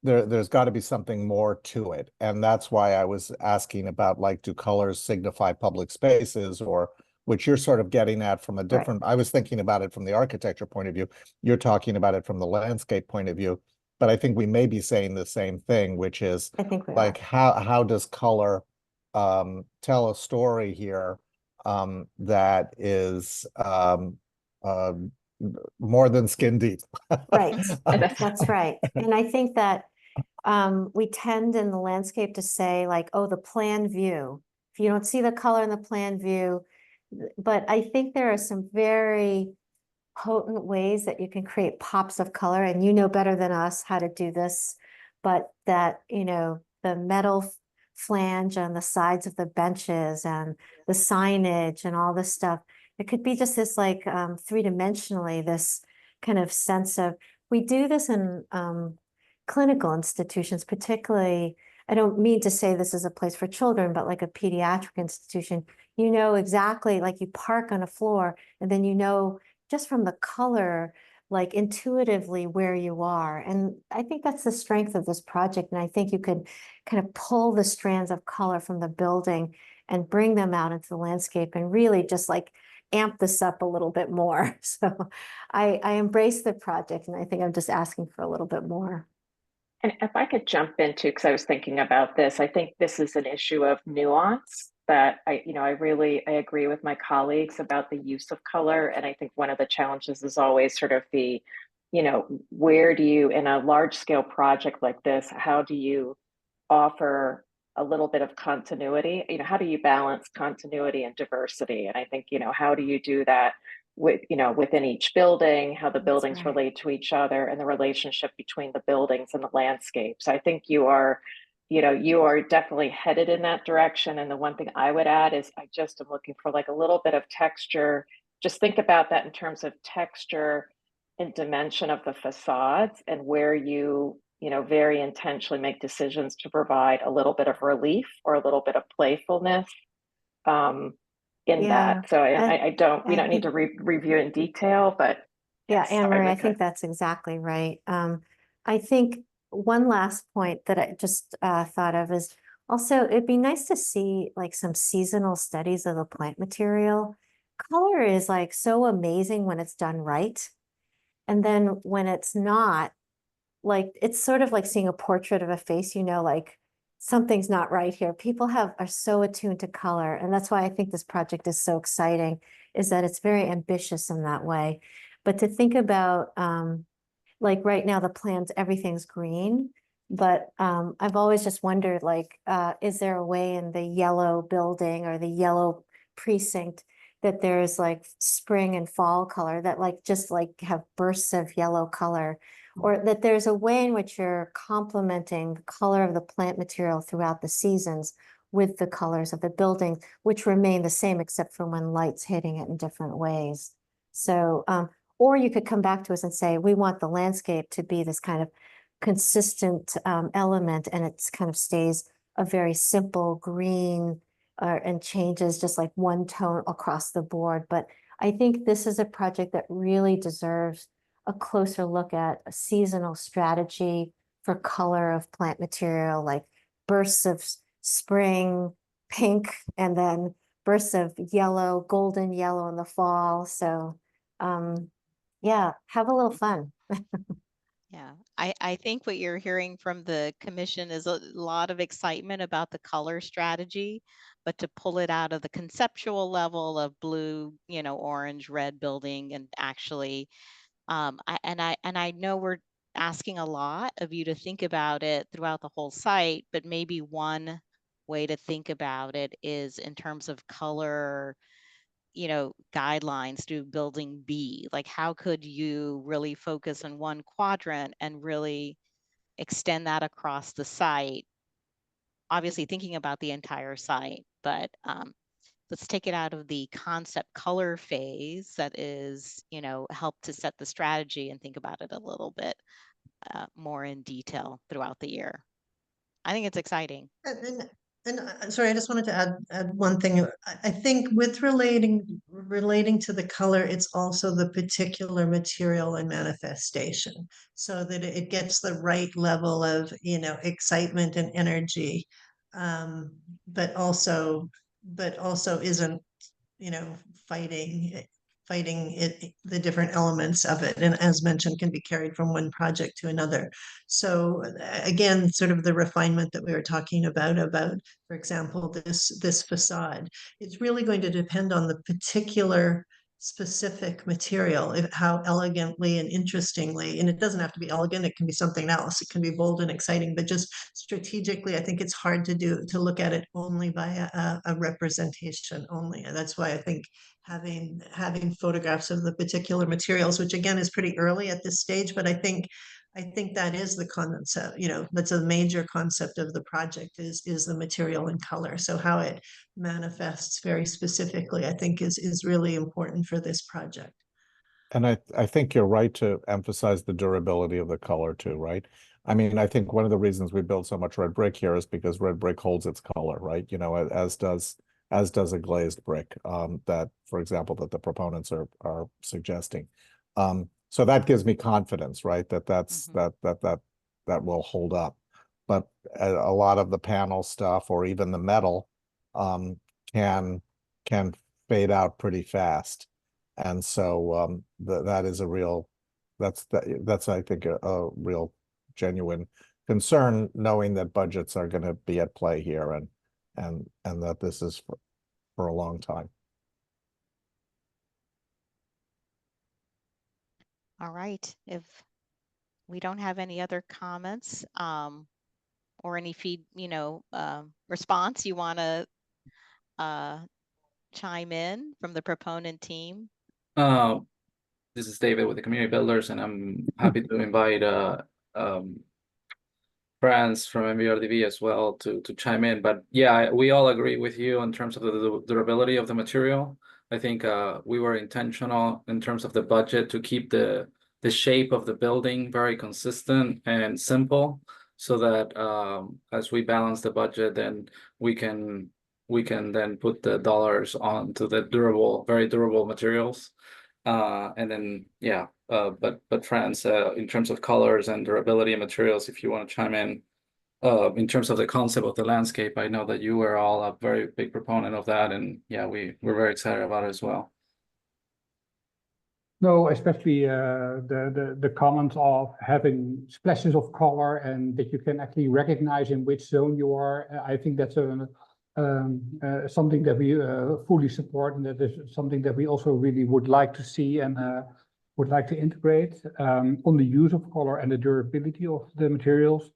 There's got to be something more to it. And that's why I was asking about, like, do colors signify public spaces, or which you're sort of getting at from a different, I was thinking about it from the architecture point of view. You're talking about it from the landscape point of view. But I think we may be saying the same thing, which is,
I think we
like, how does color tell a story here that is more than skin deep.
Right, that's right. And I think that we tend in the landscape to say like, oh, the plan view. If you don't see the color in the plan view, but I think there are some very potent ways that you can create pops of color, and you know better than us how to do this, but that, you know, the metal flange on the sides of the benches and the signage and all this stuff, it could be just this like three-dimensionally, this kind of sense of, we do this in clinical institutions, particularly, I don't mean to say this is a place for children, but like a pediatric institution, you know exactly, like you park on a floor and then you know just from the color, like intuitively where you are. And I think that's the strength of this project. And I think you could kind of pull the strands of color from the building and bring them out into the landscape and really just like amp this up a little bit more. So I embrace the project, and I think I'm just asking for a little bit more.
And if I could jump into, because I was thinking about this, I think this is an issue of nuance that I agree with my colleagues about the use of color. And I think one of the challenges is always sort of the, where do you, in a large scale project like this, how do you offer a little bit of continuity? How do you balance continuity and diversity? And I think, how do you do that with, within each building, how the buildings relate to each other, and the relationship between the buildings and the landscapes. I think you are definitely headed in that direction. And the one thing I would add is I just am looking for like a little bit of texture. Just think about that in terms of texture and dimension of the facades, and where you very intentionally make decisions to provide a little bit of relief or a little bit of playfulness in that. So we don't need to review in detail, but
yeah, Anne Marie, I think that's exactly right. I think one last point that I just thought of is also, it'd be nice to see like some seasonal studies of the plant material. Color is like so amazing when it's done right. And then when it's not, like, it's sort of like seeing a portrait of a face, like something's not right here. People are so attuned to color. And that's why I think this project is so exciting, is that it's very ambitious in that way. But to think about, like right now, the plans, everything's green. But I've always just wondered, like, is there a way in the yellow building or the yellow precinct that there's like spring and fall color that like just like have bursts of yellow color, or that there's a way in which you're complementing the color of the plant material throughout the seasons with the colors of the building, which remain the same except for when light's hitting it in different ways. So, or you could come back to us and say, we want the landscape to be this kind of consistent element, and it kind of stays a very simple green and changes just like one tone across the board. But I think this is a project that really deserves a closer look at a seasonal strategy for color of plant material, like bursts of spring pink and then bursts of yellow, golden yellow in the fall. So yeah, have a little fun.
Yeah, I think what you're hearing from the commission is a lot of excitement about the color strategy, but to pull it out of the conceptual level of blue, orange, red building, and actually, I know we're asking a lot of you to think about it throughout the whole site, but maybe one way to think about it is in terms of color, guidelines to building B. Like, how could you really focus on one quadrant and really extend that across the site? Obviously thinking about the entire site, but let's take it out of the concept color phase that is, help to set the strategy, and think about it a little bit more in detail throughout the year. I think it's exciting.
And sorry, I just wanted to add one thing. I think with relating to the color, it's also the particular material and manifestation, so that it gets the right level of excitement and energy, but also isn't fighting the different elements of it, and as mentioned, can be carried from one project to another. So again, sort of the refinement that we were talking about, for example, this facade, it's really going to depend on the particular specific material, how elegantly and interestingly, and it doesn't have to be elegant, it can be something else, it can be bold and exciting, but just strategically, I think it's hard to look at it only by a representation only. And that's why I think having photographs of the particular materials, which again is pretty early at this stage, but I think that is the concept, that's a major concept of the project is the material and color. So how it manifests very specifically, I think is really important for this project.
And I think you're right to emphasize the durability of the color too, right? I mean, I think one of the reasons we build so much red brick here is because red brick holds its color, right? As does a glazed brick, that, for example, that the proponents are suggesting. So that gives me confidence, right? That will hold up. But a lot of the panel stuff or even the metal can fade out pretty fast. And so that is a real, that's I think a real genuine concern, knowing that budgets are going to be at play here and that this is for a long time.
All right. If we don't have any other comments or any response, you want to chime in from the proponent team?
This is David with the Community Builders, and I'm happy to invite friends from MVRDV as well to chime in. But yeah, we all agree with you in terms of the durability of the material. I think we were intentional in terms of the budget to keep the shape of the building very consistent and simple, so that as we balance the budget, then we can then put the dollars onto the very durable materials. And then yeah, but Franz, in terms of colors and durability and materials, if you want to chime in terms of the concept of the landscape, I know that you were all a very big proponent of that, and yeah, we're very excited about it as well.
No, especially the comment of having splashes of color and that you can actually recognize in which zone you are. I think that's something that we fully support, and that is something that we also really would like to see and would like to integrate on the use of color and the durability of the materials.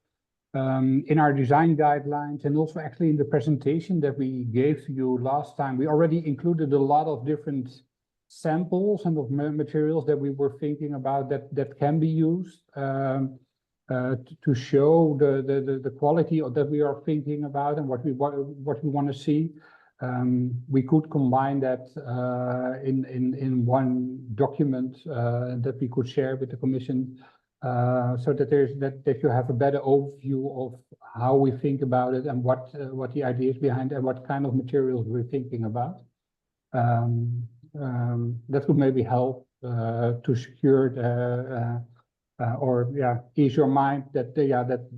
In our design guidelines, and also actually in the presentation that we gave to you last time, we already included a lot of different samples and of materials that we were thinking about that can be used to show the quality that we are thinking about and what we want to see. We could combine that in one document that we could share with the Commission, so that you have a better overview of how we think about it and what the idea is behind and what kind of materials we're thinking about. That would maybe help to secure ease your mind that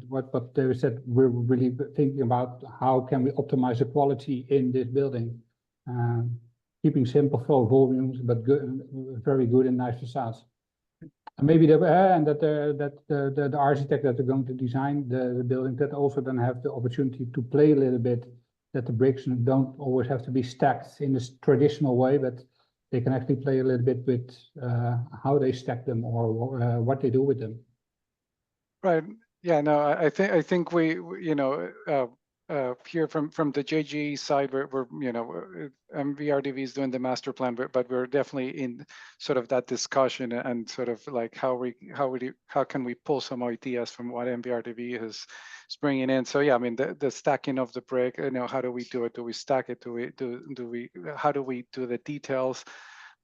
what they said, we're really thinking about how can we optimize the quality in this building, keeping simple flow volumes but very good and nice facades. And maybe the architect that are going to design the building, that also then have the opportunity to play a little bit, that the bricks don't always have to be stacked in this traditional way, but they can actually play a little bit with how they stack them or what they do with them. Right.
Yeah. No. I think we here from the JGE side, we're MVRDV is doing the master plan, but we're definitely in sort of that discussion and sort of like how can we pull some ideas from what MVRDV is bringing in. So yeah, I mean the stacking of the brick, how do we do it? Do we stack it? How do we do the details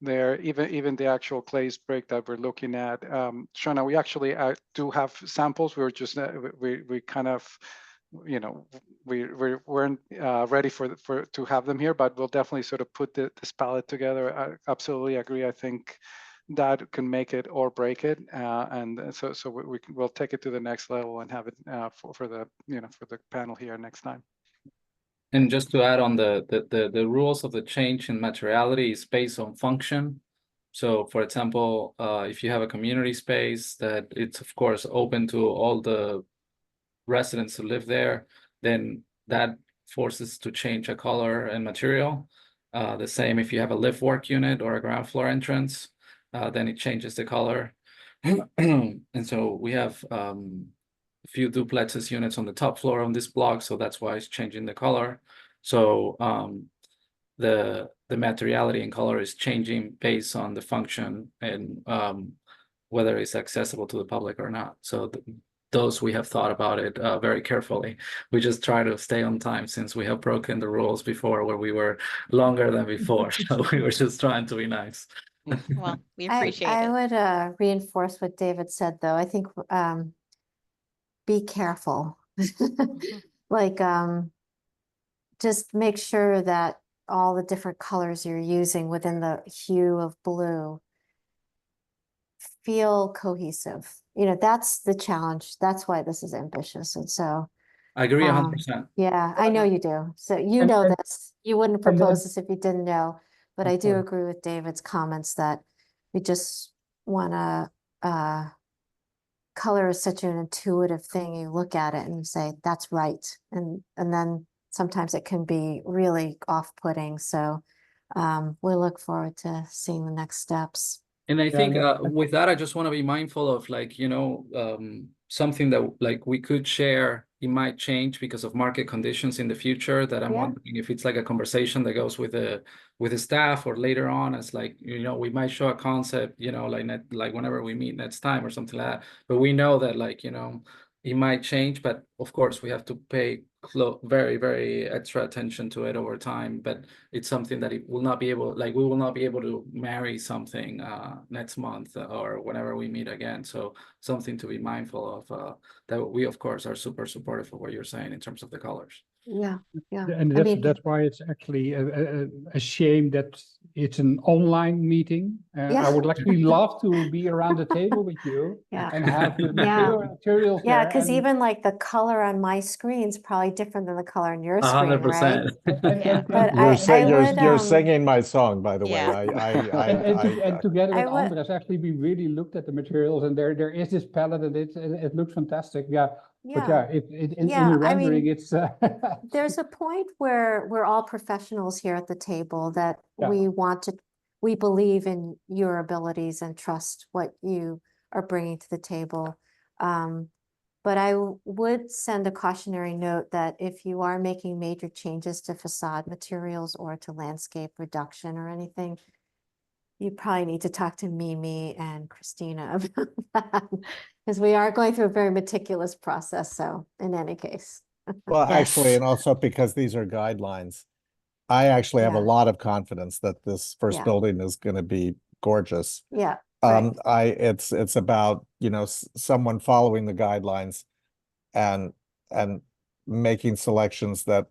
there? Even the actual glazed brick that we're looking at, Shana, we actually do have samples. We were just we kind of we weren't ready to have them here, but we'll definitely sort of put this palette together. I absolutely agree. I think that can make it or break it, and so we'll take it to the next level and have it for the panel here next time.
And just to add on the rules of the change in materiality is based on function. So for example, if you have a community space that it's of course open to all the residents who live there, then that forces to change a color and material. The same if you have a live work unit or a ground floor entrance, then it changes the color. And so we have a few duplexes units on the top floor on this block, so that's why it's changing the color. So the materiality and color is changing based on the function and whether it's accessible to the public or not. So those we have thought about it very carefully. We just try to stay on time since we have broken the rules before where we were longer than before. So we were just trying to be nice.
Well, we appreciate
I
it.
would reinforce what David said, though. I think be careful. Like just make sure that all the different colors you're using within the hue of blue feel cohesive. You know, that's the challenge. That's why this is ambitious. And so
I agree 100%.
yeah, I know you do. So you
And-
know
and-
this. You wouldn't
and then-
propose this if you didn't know. But
Of
I do
course.
agree with David's comments that we just want to color is such an intuitive thing. You look at it and you say, that's right. And then sometimes it can be really off-putting. So we look forward to seeing the next steps.
And I
Yeah,
think
no,
with that, I just want to be mindful of like, something that like we could share, it might change because of market conditions in the future that I'm
Yeah.
wondering if it's like a conversation that goes with the staff or later on as like, we might show a concept, like whenever we meet next time or something like that. But we know that like, it might change, but of course we have to pay very, very extra attention to it over time. But it's something that it will not be able, like we will not be able to marry something next month or whenever we meet again. So something to be mindful of, that we of course are super supportive of what you're saying in terms of the colors.
Yeah, yeah.
And
I mean,
that's why it's actually a shame that it's an online meeting.
Yeah.
I would actually love to be around the table with you
Yeah.
and have the
Yeah.
materials
yeah,
there.
because
and-
even like the color on my screen is probably different than the color on your screen, right?
100%.
Yeah, but
You're,
I
you're
would,
singing my song, by the way.
Yeah.
And together
I
with
would-
Andres, actually, we really looked at the materials, and there is this palette, and it looks fantastic. Yeah, but
Yeah.
in
Yeah,
the
I
rendering,
mean,
it's
there's a point where we're all professionals here at the table that
Yeah.
we believe in your abilities and trust what you are bringing to the table. But I would send a cautionary note that if you are making major changes to facade materials or to landscape reduction or anything, you probably need to talk to Mimi and Christina about that, because we are going through a very meticulous process. So in any case.
well, actually,
Yes.
and also because these are guidelines, I actually have a
Yeah.
lot of confidence that this first
Yeah.
building is going to be gorgeous.
Yeah. Right.
It's about, someone following the guidelines and making selections that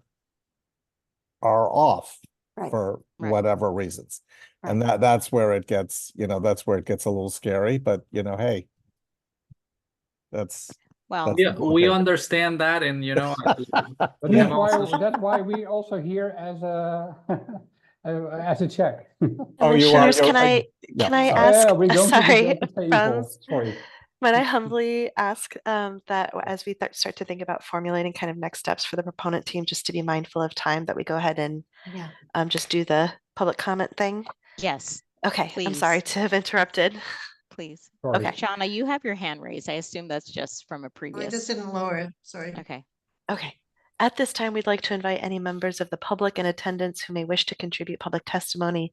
are off
Right.
for
Right.
whatever reasons. And that's where it gets, that's where it gets a little scary, but hey, that's
Well,
Yeah, we
okay.
understand that, and
But
Yeah.
that's why we also here as a as a check.
Oh, you are.
Commissioners, can I
sorry.
ask,
Yeah, we don't
sorry,
forget the table.
Franz,
Sorry.
might I humbly ask that as we start to think about formulating kind of next steps for the proponent team, just to be mindful of time, that we go ahead and
Yeah.
just do the public comment thing?
yes,
Okay, I'm
Please.
sorry to have interrupted.
please.
Sorry.
Okay.
Shauna, you have your hand raised. I assume that's just from a
I
previous.
just didn't lower it, sorry.
Okay.
Okay. At this time, we'd like to invite any members of the public in attendance who may wish to contribute public testimony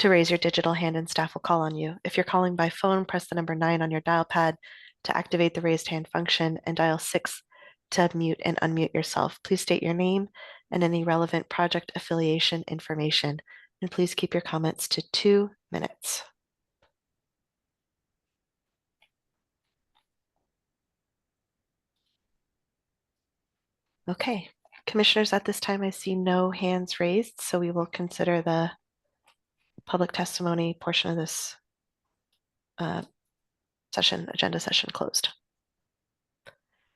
to raise your digital hand, and staff will call on you. If you're calling by phone, press the number 9 on your dial pad to activate the raised hand function, and dial 6 to mute and unmute yourself. Please state your name and any relevant project affiliation information, and please keep your comments to 2 minutes. Okay, commissioners, at this time I see no hands raised, so we will consider the public testimony portion of this agenda session closed.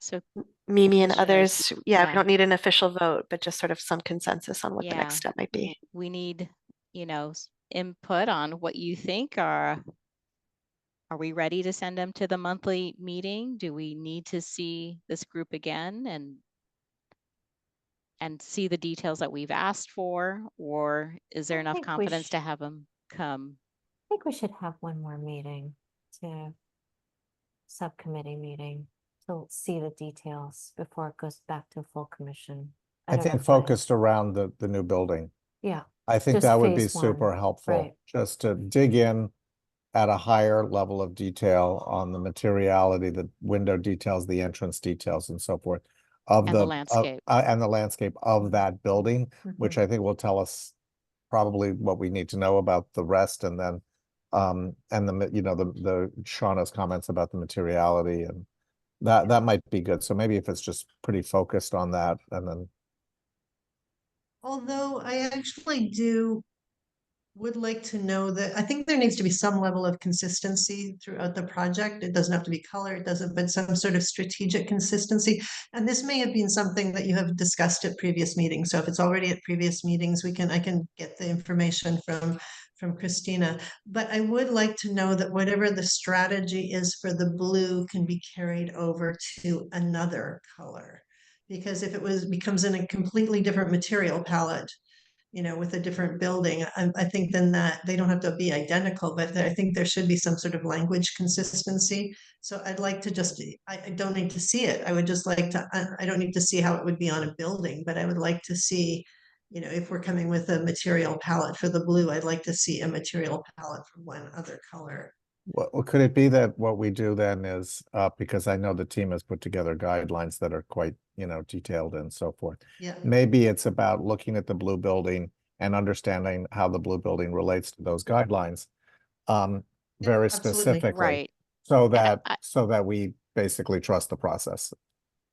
So
Mimi and
Commissioners,
others, we
yeah.
don't need an official vote, but just sort of some consensus on what the next
Yeah.
step might be.
we need, input on what you think are we ready to send them to the monthly meeting? Do we need to see this group again? and see the details that we've asked for, or is there
I
enough
think we
confidence to have them come?
I think we should have one more meeting subcommittee meeting to see the details before it goes back to full commission.
I
don't know
think
if I-
focused around the new building.
Yeah,
I think
Just
that would be
phase
super
one,
helpful,
right.
just to dig in at a higher level of detail on the materiality, the window details, the entrance details, and so forth of
And the landscape.
and the landscape of that building, which I think will tell us probably what we need to know about the rest, and then and the Shauna's comments about the materiality, and that might be good. So maybe if it's just pretty focused on that, and then
Although I actually would like to know that I think there needs to be some level of consistency throughout the project. It doesn't have to be color, it doesn't, but some sort of strategic consistency. And this may have been something that you have discussed at previous meetings. So if it's already at previous meetings, I can get the information from Christina. But I would like to know that whatever the strategy is for the blue can be carried over to another color. Because if it becomes in a completely different material palette, with a different building, I think then that they don't have to be identical, but I think there should be some sort of language consistency. So I'd like to I don't need to see it. I would just like to, I don't need to see how it would be on a building, but I would like to see, if we're coming with a material palette for the blue, I'd like to see a material palette for one other color.
what could it be that what we do then is, because I know the team has put together guidelines that are quite, detailed and so forth.
Yeah.
Maybe it's about looking at the blue building and understanding how the blue building relates to those guidelines, very
absolutely.
specifically.
Right.
So that we basically trust the process.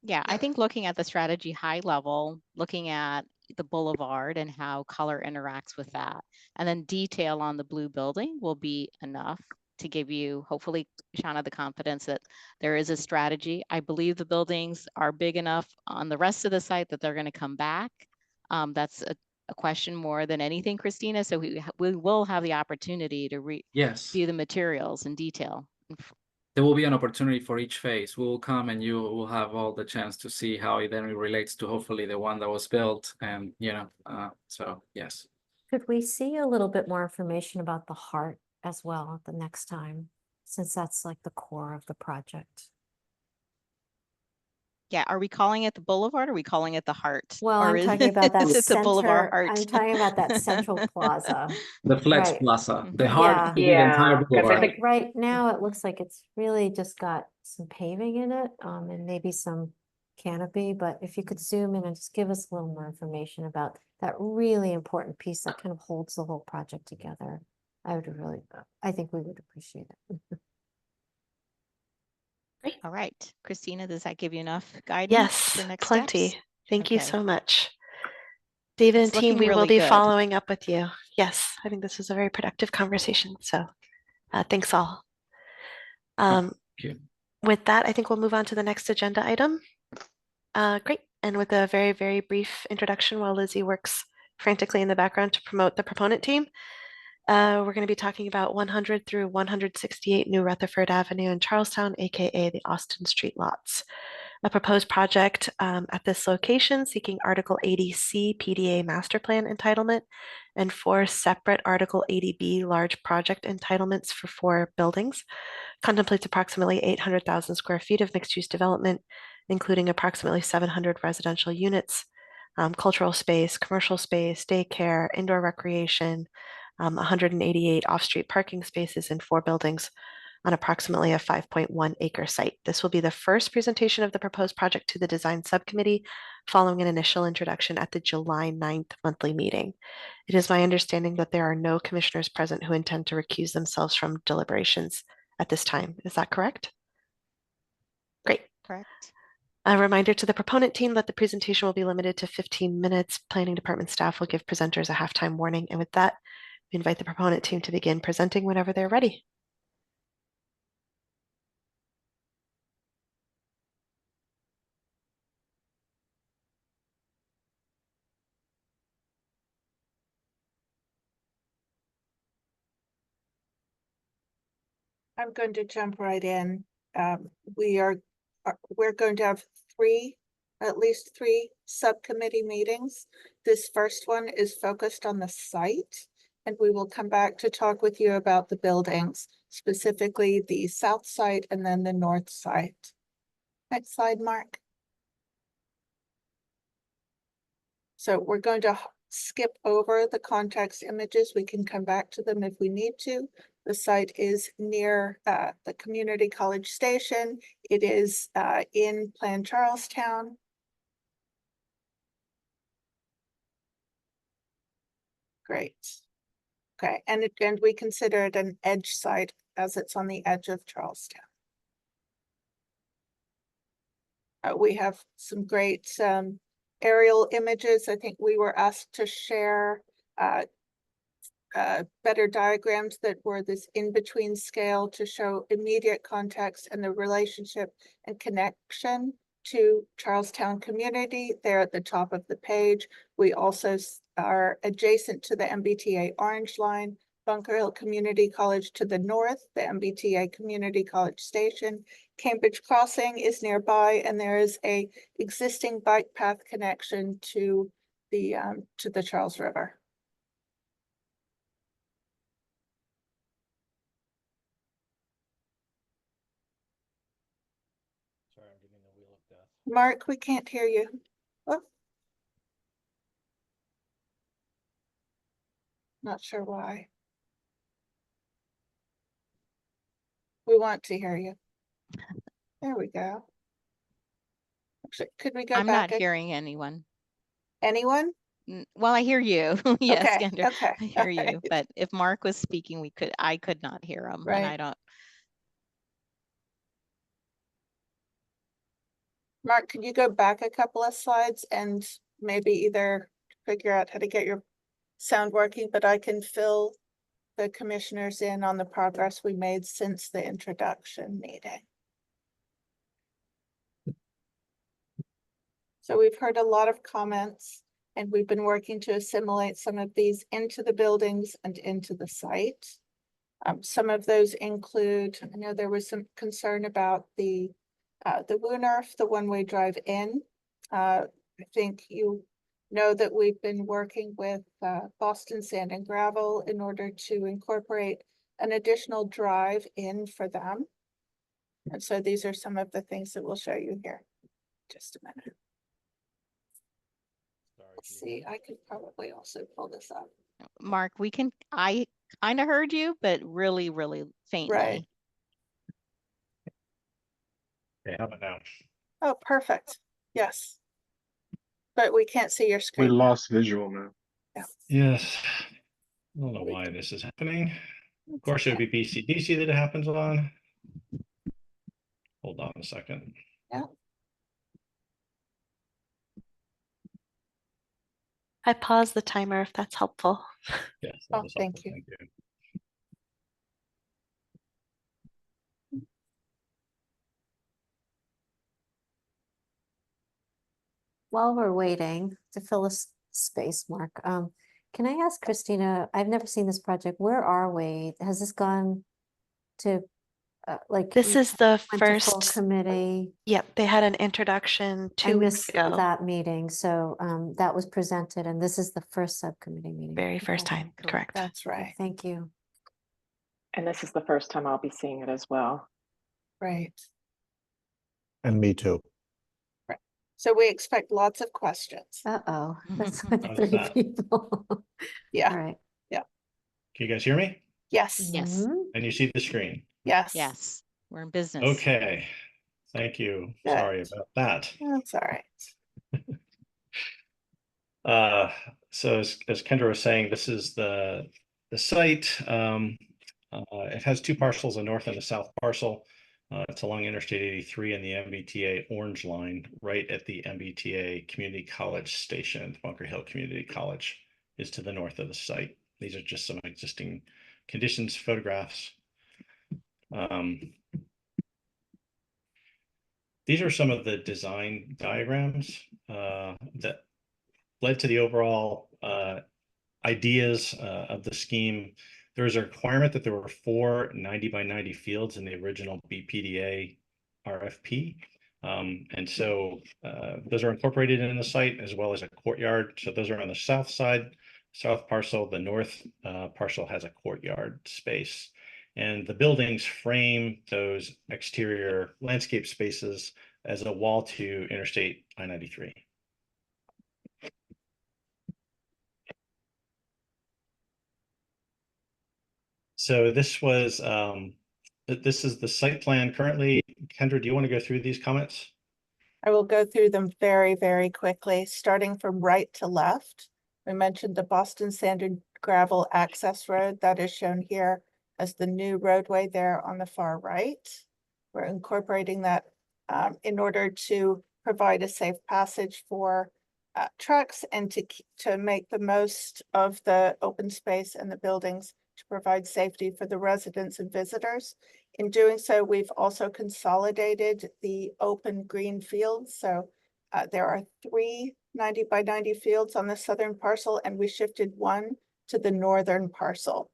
Yeah, I think looking at the strategy high level, looking at the boulevard and how color interacts with that, and then detail on the blue building will be enough to give you, hopefully, Shauna, the confidence that there is a strategy. I believe the buildings are big enough on the rest of the site that they're going to come back. That's a question more than anything, Christina. So we will have the opportunity to
Yes.
view the materials in detail.
There will be an opportunity for each phase. We will come and you will have all the chance to see how it then relates to hopefully the one that was built, and so yes.
Could we see a little bit more information about the heart as well the next time, since that's like the core of the project?
Yeah, are we calling it the boulevard? Or are we calling it the heart?
Well,
or
I'm talking about that
is it the boulevard
center,
heart?
I'm talking about that central plaza.
The Flex
Right.
Plaza, the
Mhm.
heart
Yeah.
of the entire
Yeah, 'cause I
boulevard.
think-
Right now, it looks like it's really just got some paving in it, and maybe some canopy, but if you could zoom in and just give us a little more information about that really important piece that kind of holds the whole project together, I think we would appreciate it.
Great.
All right, Christina, does that give you enough guidance
Yes,
for next
plenty.
steps?
Thank you
Okay.
so much. David and
It's
team,
looking
we will
really
be
good.
following up with you. Yes, I think this was a very productive conversation. So thanks all.
Thank you.
With that, I think we'll move on to the next agenda item. Great. And with a very, very brief introduction while Lizzie works frantically in the background to promote the proponent team, we're going to be talking about 100 through 168 New Rutherford Avenue in Charlestown, aka the Austin Street lots. A proposed project at this location seeking Article 80C PDA Master Plan entitlement and 4 separate Article 80B large project entitlements for 4 buildings. Contemplates approximately 800,000 square feet of mixed-use development, including approximately 700 residential units, cultural space, commercial space, daycare, indoor recreation, 188 off-street parking spaces in 4 buildings on approximately a 5.1 acre site. This will be the first presentation of the proposed project to the design subcommittee following an initial introduction at the July 9th monthly meeting. It is my understanding that there are no commissioners present who intend to recuse themselves from deliberations at this time. Is that correct? Great.
Correct.
A reminder to the proponent team that the presentation will be limited to 15 minutes. Planning department staff will give presenters a halftime warning. And with that, we invite the proponent team to begin presenting whenever they're ready.
I'm going to jump right in. We're going to have 3 at least 3 subcommittee meetings. This first one is focused on the site, and we will come back to talk with you about the buildings, specifically the south site and then the north site. Next slide, Mark. So we're going to skip over the context images. We can come back to them if we need to. The site is near the community college station. It is in Plan Charlestown. Great. Okay, and we consider it an edge site as it's on the edge of Charlestown. We have some great aerial images. I think we were asked to share better diagrams that were this in-between scale to show immediate context and the relationship and connection to Charlestown community there at the top of the page. We also are adjacent to the MBTA Orange Line, Bunker Hill Community College to the north, the MBTA Community College Station. Cambridge Crossing is nearby, and there is a existing bike path connection to the Charles River.
Sorry, I'm giving the wheel of death.
Mark, we can't hear you. Oh. Not sure why. We want to hear you. There we go. Actually, could we go
I'm
back?
not hearing anyone.
Anyone?
Well, I hear you. Yes,
Okay,
Kendra,
okay,
I hear you.
alright.
But if Mark was speaking, I could not hear him, and
Right.
I don't.
Mark, could you go back a couple of slides and maybe either figure out how to get your sound working, but I can fill the commissioners in on the progress we made since the introduction meeting. So we've heard a lot of comments, and we've been working to assimilate some of these into the buildings and into the site. Some of those include, I know there was some concern about the Woonerf, the one-way drive in. I think you know that we've been working with Boston Sand and Gravel in order to incorporate an additional drive in for them. And so these are some of the things that we'll show you here. Just a minute. Let's see, I could probably also pull this up.
Mark, I kind of heard you, but really, really faintly.
Right.
Okay, how about now?
Oh, perfect. Yes. But we can't see your
We
screen.
lost visual now.
Yeah.
Yes. I don't know why this is happening. Of course, it would be BCDC that it happens on. Hold on a second.
Yeah.
I paused the timer if that's helpful.
Yes.
Oh, thank you.
Thank you.
While we're waiting to fill this space, Mark, can I ask Christina, I've never seen this project. Where are we? Has this gone to like?
This is the
went to full
first
committee?
Yep, they had an introduction
I
2 weeks
missed
ago.
that meeting, so that was presented, and this is the first subcommittee meeting.
Very first
Okay,
time,
cool.
correct.
That's right.
Thank you.
And this is the first time I'll be seeing it as well.
Right.
And me too.
So we expect lots of questions.
Uh-oh, that's
How's
3
that?
people.
Yeah.
All right.
Can you guys hear me?
Yes.
Yes.
Mhm.
And you see the screen?
Yes.
Yes, we're in business.
Okay. Thank you.
Good.
Sorry about that.
That's all right.
So as Kendra was saying, this is the site. It has 2 parcels, a north and a south parcel. It's along Interstate 83 and the MBTA Orange Line, right at the MBTA Community College Station. Bunker Hill Community College is to the north of the site. These are just some existing conditions photographs. These are some of the design diagrams that led to the overall ideas of the scheme. There was a requirement that there were 4 90 by 90 fields in the original BPDA RFP. And so those are incorporated in the site, as well as a courtyard. So those are on the south side, south parcel. The north parcel has a courtyard space. And the buildings frame those exterior landscape spaces as a wall to Interstate I-93. So this was this is the site plan currently. Kendra, do you want to go through these comments?
I will go through them very, very quickly, starting from right to left. We mentioned the Boston Standard gravel access road that is shown here as the new roadway there on the far right. We're incorporating that in order to provide a safe passage for trucks and to make the most of the open space and the buildings to provide safety for the residents and visitors. In doing so, we've also consolidated the open green fields. So there are 3 90 by 90 fields on the southern parcel, and we shifted 1 to the northern parcel.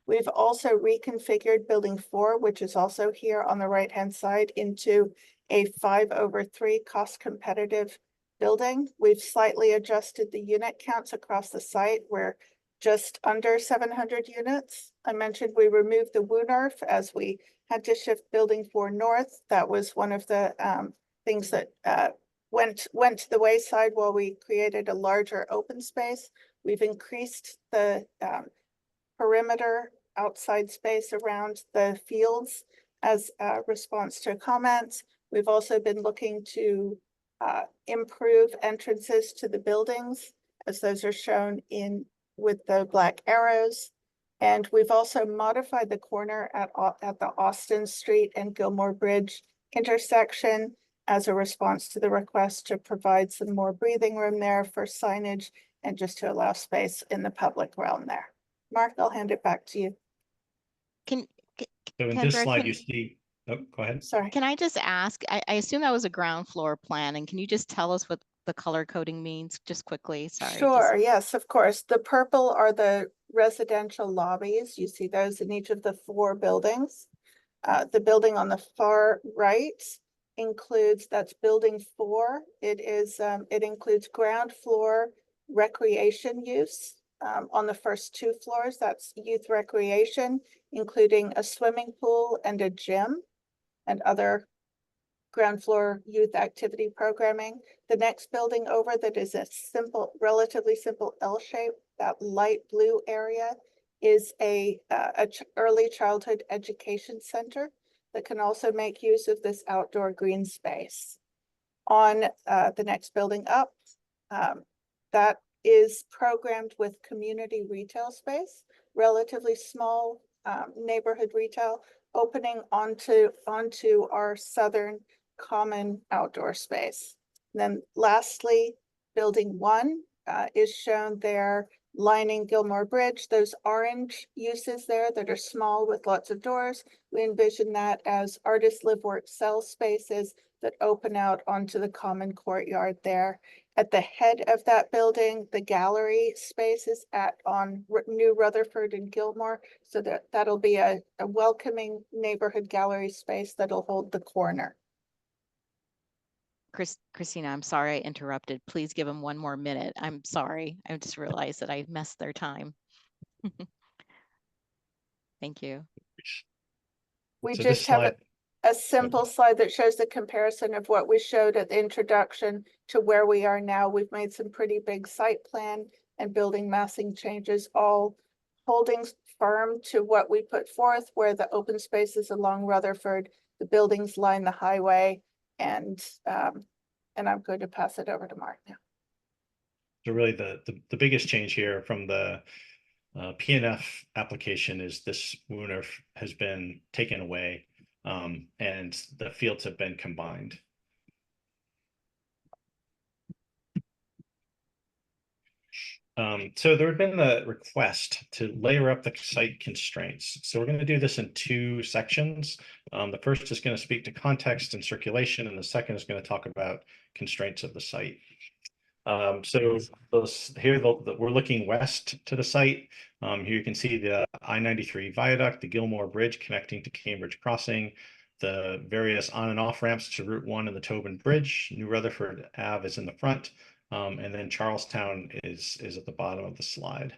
We've also reconfigured building 4, which is also here on the right-hand side, into a 5/3 cost competitive building. We've slightly adjusted the unit counts across the site. We're just under 700 units. I mentioned we removed the WUNRF as we had to shift building 4 north. That was one of the things that went to the wayside while we created a larger open space. We've increased the perimeter outside space around the fields as a response to comments. We've also been looking to improve entrances to the buildings, as those are shown in with the black arrows. And we've also modified the corner at the Austin Street and Gilmore Bridge intersection as a response to the request to provide some more breathing room there for signage and just to allow space in the public realm there. Mark, I'll hand it back to you.
So in this slide, you see, oh, go ahead.
Sorry.
Can I just ask, I assume that was a ground floor plan, and can you just tell us what the color coding means just quickly? Sorry.
Sure, yes, of course. The purple are the residential lobbies. You see those in each of the 4 buildings. The building on the far right includes, that's building 4. It includes ground floor recreation use. On the first 2 floors, that's youth recreation, including a swimming pool and a gym and other ground floor youth activity programming. The next building over that is a simple, relatively simple L shape, that light blue area is a early childhood education center that can also make use of this outdoor green space. On the next building up, that is programmed with community retail space, relatively small neighborhood retail, opening onto our southern common outdoor space. And then lastly, building 1 is shown there lining Gilmore Bridge. Those orange uses there that are small with lots of doors, we envision that as artist live work sell spaces that open out onto the common courtyard there. At the head of that building, the gallery space is on New Rutherford and Gilmore, so that'll be a welcoming neighborhood gallery space that'll hold the corner.
Christina, I'm sorry I interrupted. Please give them 1 more minute. I'm sorry. I just realized that I messed their time. Thank you.
We
So
just have a simple slide that shows the comparison of what we showed at the introduction to where we are now. We've made some pretty big site plan and building massing changes, all holding firm to what we put forth, where the open spaces along Rutherford, the buildings line the highway, and I'm going to pass it over to Mark now.
So really the biggest change here from the PNF application is this WUNRF has been taken away and the fields have been combined. So there had been the request to layer up the site constraints. So we're going to do this in 2 sections. The first is going to speak to context and circulation, and the second is going to talk about constraints of the site. So here we're looking west to the site. Here you can see the I-93 viaduct, the Gilmore Bridge connecting to Cambridge Crossing, the various on and off ramps to Route 1 and the Tobin Bridge. New Rutherford Ave is in the front, and then Charlestown is at the bottom of the slide.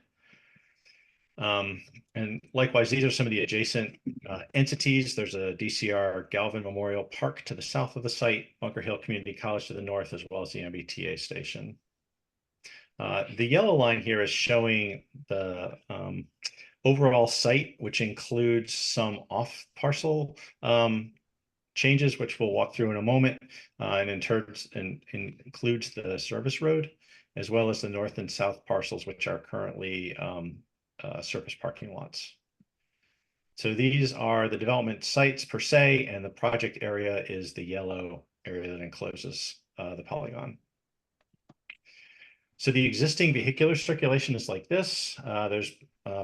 And likewise, these are some of the adjacent entities. There's a DCR Galvin Memorial Park to the south of the site, Bunker Hill Community College to the north, as well as the MBTA station. The yellow line here is showing the overall site, which includes some off parcel changes, which we'll walk through in a moment, and includes the service road, as well as the north and south parcels, which are currently surface parking lots. So these are the development sites per se, and the project area is the yellow area that encloses the polygon. So the existing vehicular circulation is like this. There's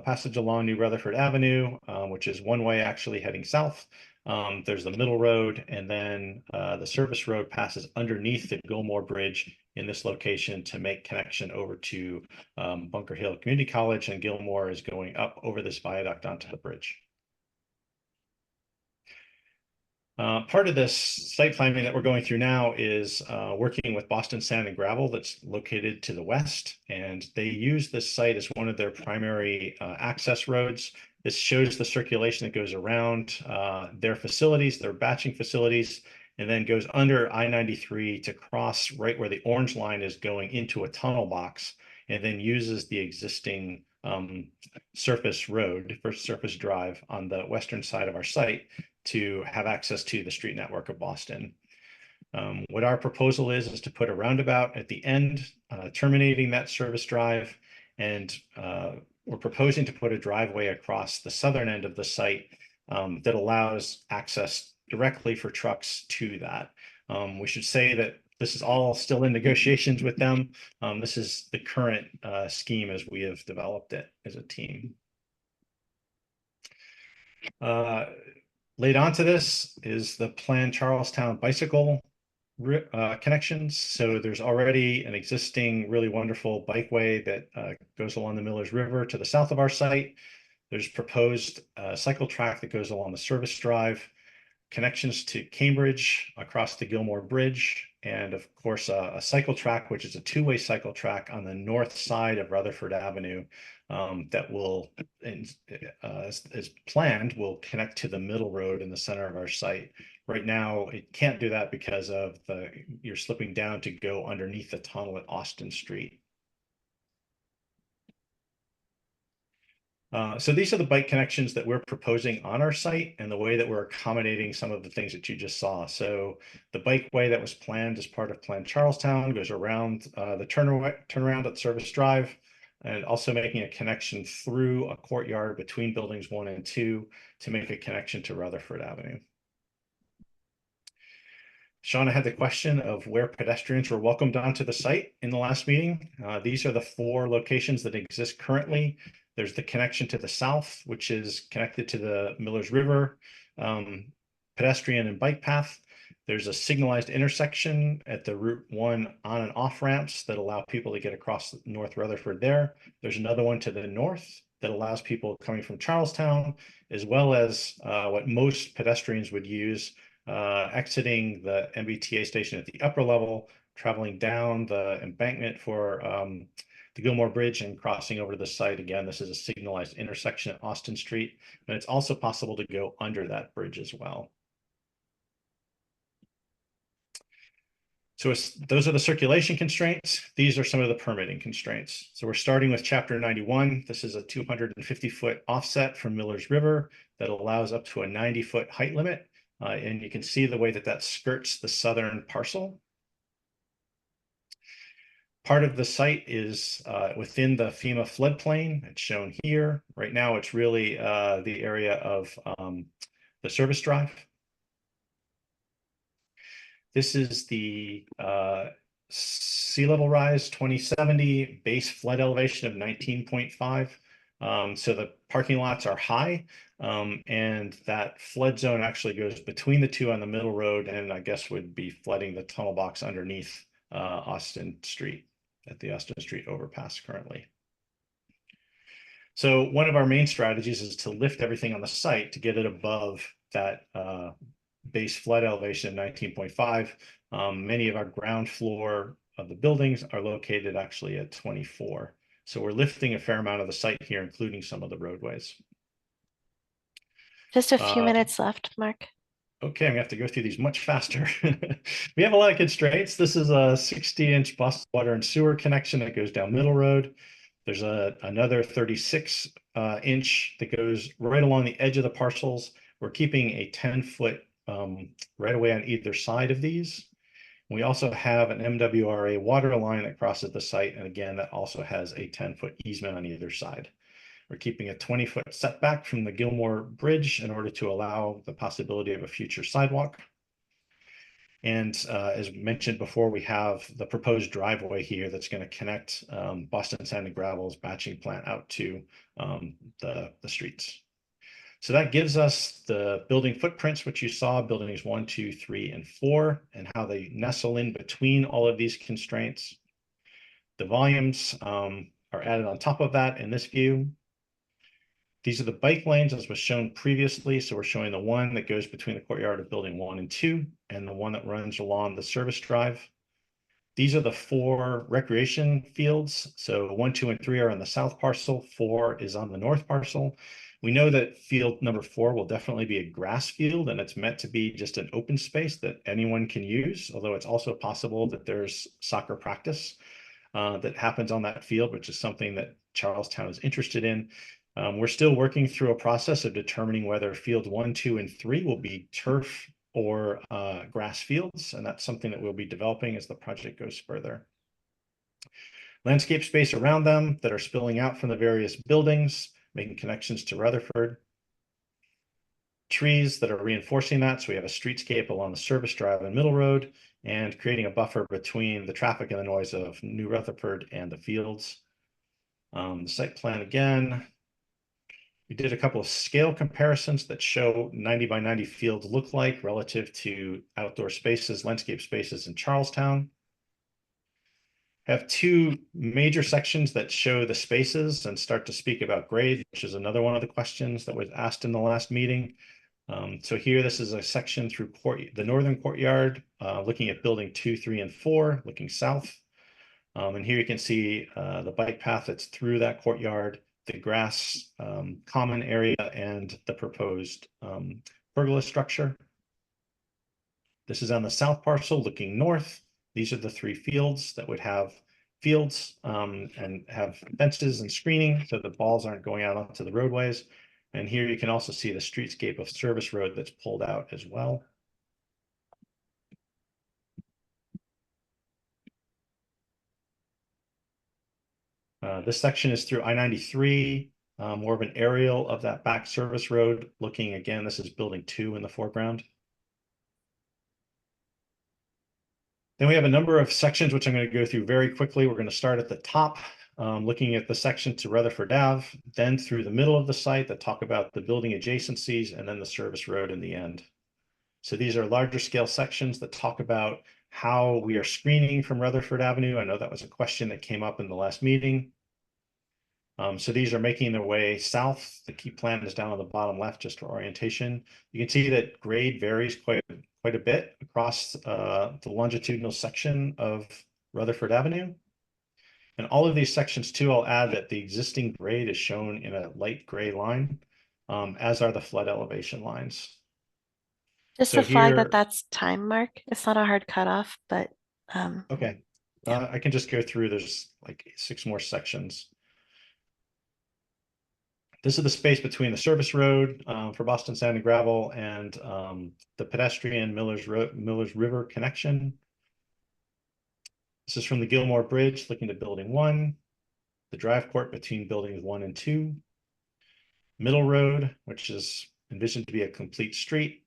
passage along New Rutherford Avenue, which is one way actually heading south. There's the middle road, and then the service road passes underneath the Gilmore Bridge in this location to make connection over to Bunker Hill Community College, and Gilmore is going up over this viaduct onto the bridge. Part of this site planning that we're going through now is working with Boston Sand and Gravel that's located to the west, and they use this site as one of their primary access roads. This shows the circulation that goes around their facilities, their batching facilities, and then goes under I-93 to cross right where the orange line is going into a tunnel box, and then uses the existing surface road, first surface drive on the western side of our site to have access to the street network of Boston. What our proposal is to put a roundabout at the end, terminating that service drive, and we're proposing to put a driveway across the southern end of the site that allows access directly for trucks to that. We should say that this is all still in negotiations with them. This is the current scheme as we have developed it as a team. Laid onto this is the planned Charlestown bicycle connections. So there's already an existing really wonderful bikeway that goes along the Millers River to the south of our site. There's proposed cycle track that goes along the service drive, connections to Cambridge across the Gilmore Bridge, and of course a cycle track, which is a two-way cycle track on the north side of Rutherford Avenue that will, as planned, will connect to the middle road in the center of our site. Right now, it can't do that because of you're slipping down to go underneath the tunnel at Austin Street. So these are the bike connections that we're proposing on our site and the way that we're accommodating some of the things that you just saw. So the bikeway that was planned as part of Plan Charlestown goes around the turnaround at Service Drive, and also making a connection through a courtyard between buildings 1 and 2 to make a connection to Rutherford Avenue. Shauna had the question of where pedestrians were welcomed onto the site in the last meeting. These are the 4 locations that exist currently. There's the connection to the south, which is connected to the Millers River pedestrian and bike path. There's a signalized intersection at the Route 1 on and off ramps that allow people to get across North Rutherford there. There's another one to the north that allows people coming from Charlestown, as well as what most pedestrians would use, exiting the MBTA station at the upper level, traveling down the embankment for the Gilmore Bridge and crossing over to the site. Again, this is a signalized intersection at Austin Street, and it's also possible to go under that bridge as well. So those are the circulation constraints. These are some of the permitting constraints. So we're starting with Chapter 91. This is a 250-foot offset from Millers River that allows up to a 90-foot height limit. And you can see the way that that skirts the southern parcel. Part of the site is within the FEMA floodplain. It's shown here. Right now, it's really the area of the service drive. This is the sea level rise 2070, base flood elevation of 19.5. So the parking lots are high, and that flood zone actually goes between the 2 on the middle road, and I guess would be flooding the tunnel box underneath Austin Street at the Austin Street overpass currently. So one of our main strategies is to lift everything on the site to get it above that base flood elevation of 19.5. Many of our ground floor of the buildings are located actually at 24. So we're lifting a fair amount of the site here, including some of the roadways.
Just a few minutes left, Mark.
Okay, I'm gonna have to go through these much faster. We have a lot of constraints. This is a 60-inch Boston water and sewer connection that goes down Middle Road. There's another 36 inch that goes right along the edge of the parcels. We're keeping a 10-foot right away on either side of these. We also have an MWRA water line that crosses the site, and again, that also has a 10-foot easement on either side. We're keeping a 20-foot setback from the Gilmore Bridge in order to allow the possibility of a future sidewalk. And as mentioned before, we have the proposed driveway here that's going to connect Boston Sand and Gravel's batching plant out to the streets. So that gives us the building footprints, which you saw, buildings 1, 2, 3, and 4, and how they nestle in between all of these constraints. The volumes are added on top of that in this view. These are the bike lanes as was shown previously. So we're showing the one that goes between the courtyard of building 1 and 2 and the one that runs along the service drive. These are the 4 recreation fields. So 1, 2, and 3 are on the south parcel. 4 is on the north parcel. We know that field number 4 will definitely be a grass field, and it's meant to be just an open space that anyone can use, although it's also possible that there's soccer practice that happens on that field, which is something that Charlestown is interested in. We're still working through a process of determining whether fields 1, 2, and 3 will be turf or grass fields, and that's something that we'll be developing as the project goes further. Landscape space around them that are spilling out from the various buildings, making connections to Rutherford. Trees that are reinforcing that, so we have a streetscape along the service drive and Middle Road, and creating a buffer between the traffic and the noise of New Rutherford and the fields. The site plan again. We did a couple of scale comparisons that show 90 by 90 fields look like relative to outdoor spaces, landscape spaces in Charlestown. I have 2 major sections that show the spaces and start to speak about grade, which is another one of the questions that was asked in the last meeting. So here, this is a section through the northern courtyard, looking at building 2, 3, and 4, looking south. And here you can see the bike path that's through that courtyard, the grass common area, and the proposed pergola structure. This is on the south parcel looking north. These are the 3 fields that would have fields and have fences and screening so the balls aren't going out onto the roadways. And here you can also see the streetscape of service road that's pulled out as well. This section is through I-93, more of an aerial of that back service road. Looking again, this is building 2 in the foreground. Then we have a number of sections, which I'm going to go through very quickly. We're going to start at the top, looking at the section to Rutherford Ave, then through the middle of the site that talk about the building adjacencies, and then the service road in the end. So these are larger scale sections that talk about how we are screening from Rutherford Avenue. I know that was a question that came up in the last meeting. So these are making their way south. The key plan is down on the bottom left, just for orientation. You can see that grade varies quite a bit across the longitudinal section of Rutherford Avenue. And all of these sections too, I'll add that the existing grade is shown in a light gray line, as are the flood elevation lines.
Just
So
to flag
here-
that that's time, Mark. It's not a hard cutoff, but
Okay, I can just go through, there's like 6 more sections. This is the space between the service road for Boston Sand and Gravel and the pedestrian Miller's River connection. This is from the Gilmore Bridge looking to building 1, the drive court between buildings 1 and 2, Middle Road, which is envisioned to be a complete street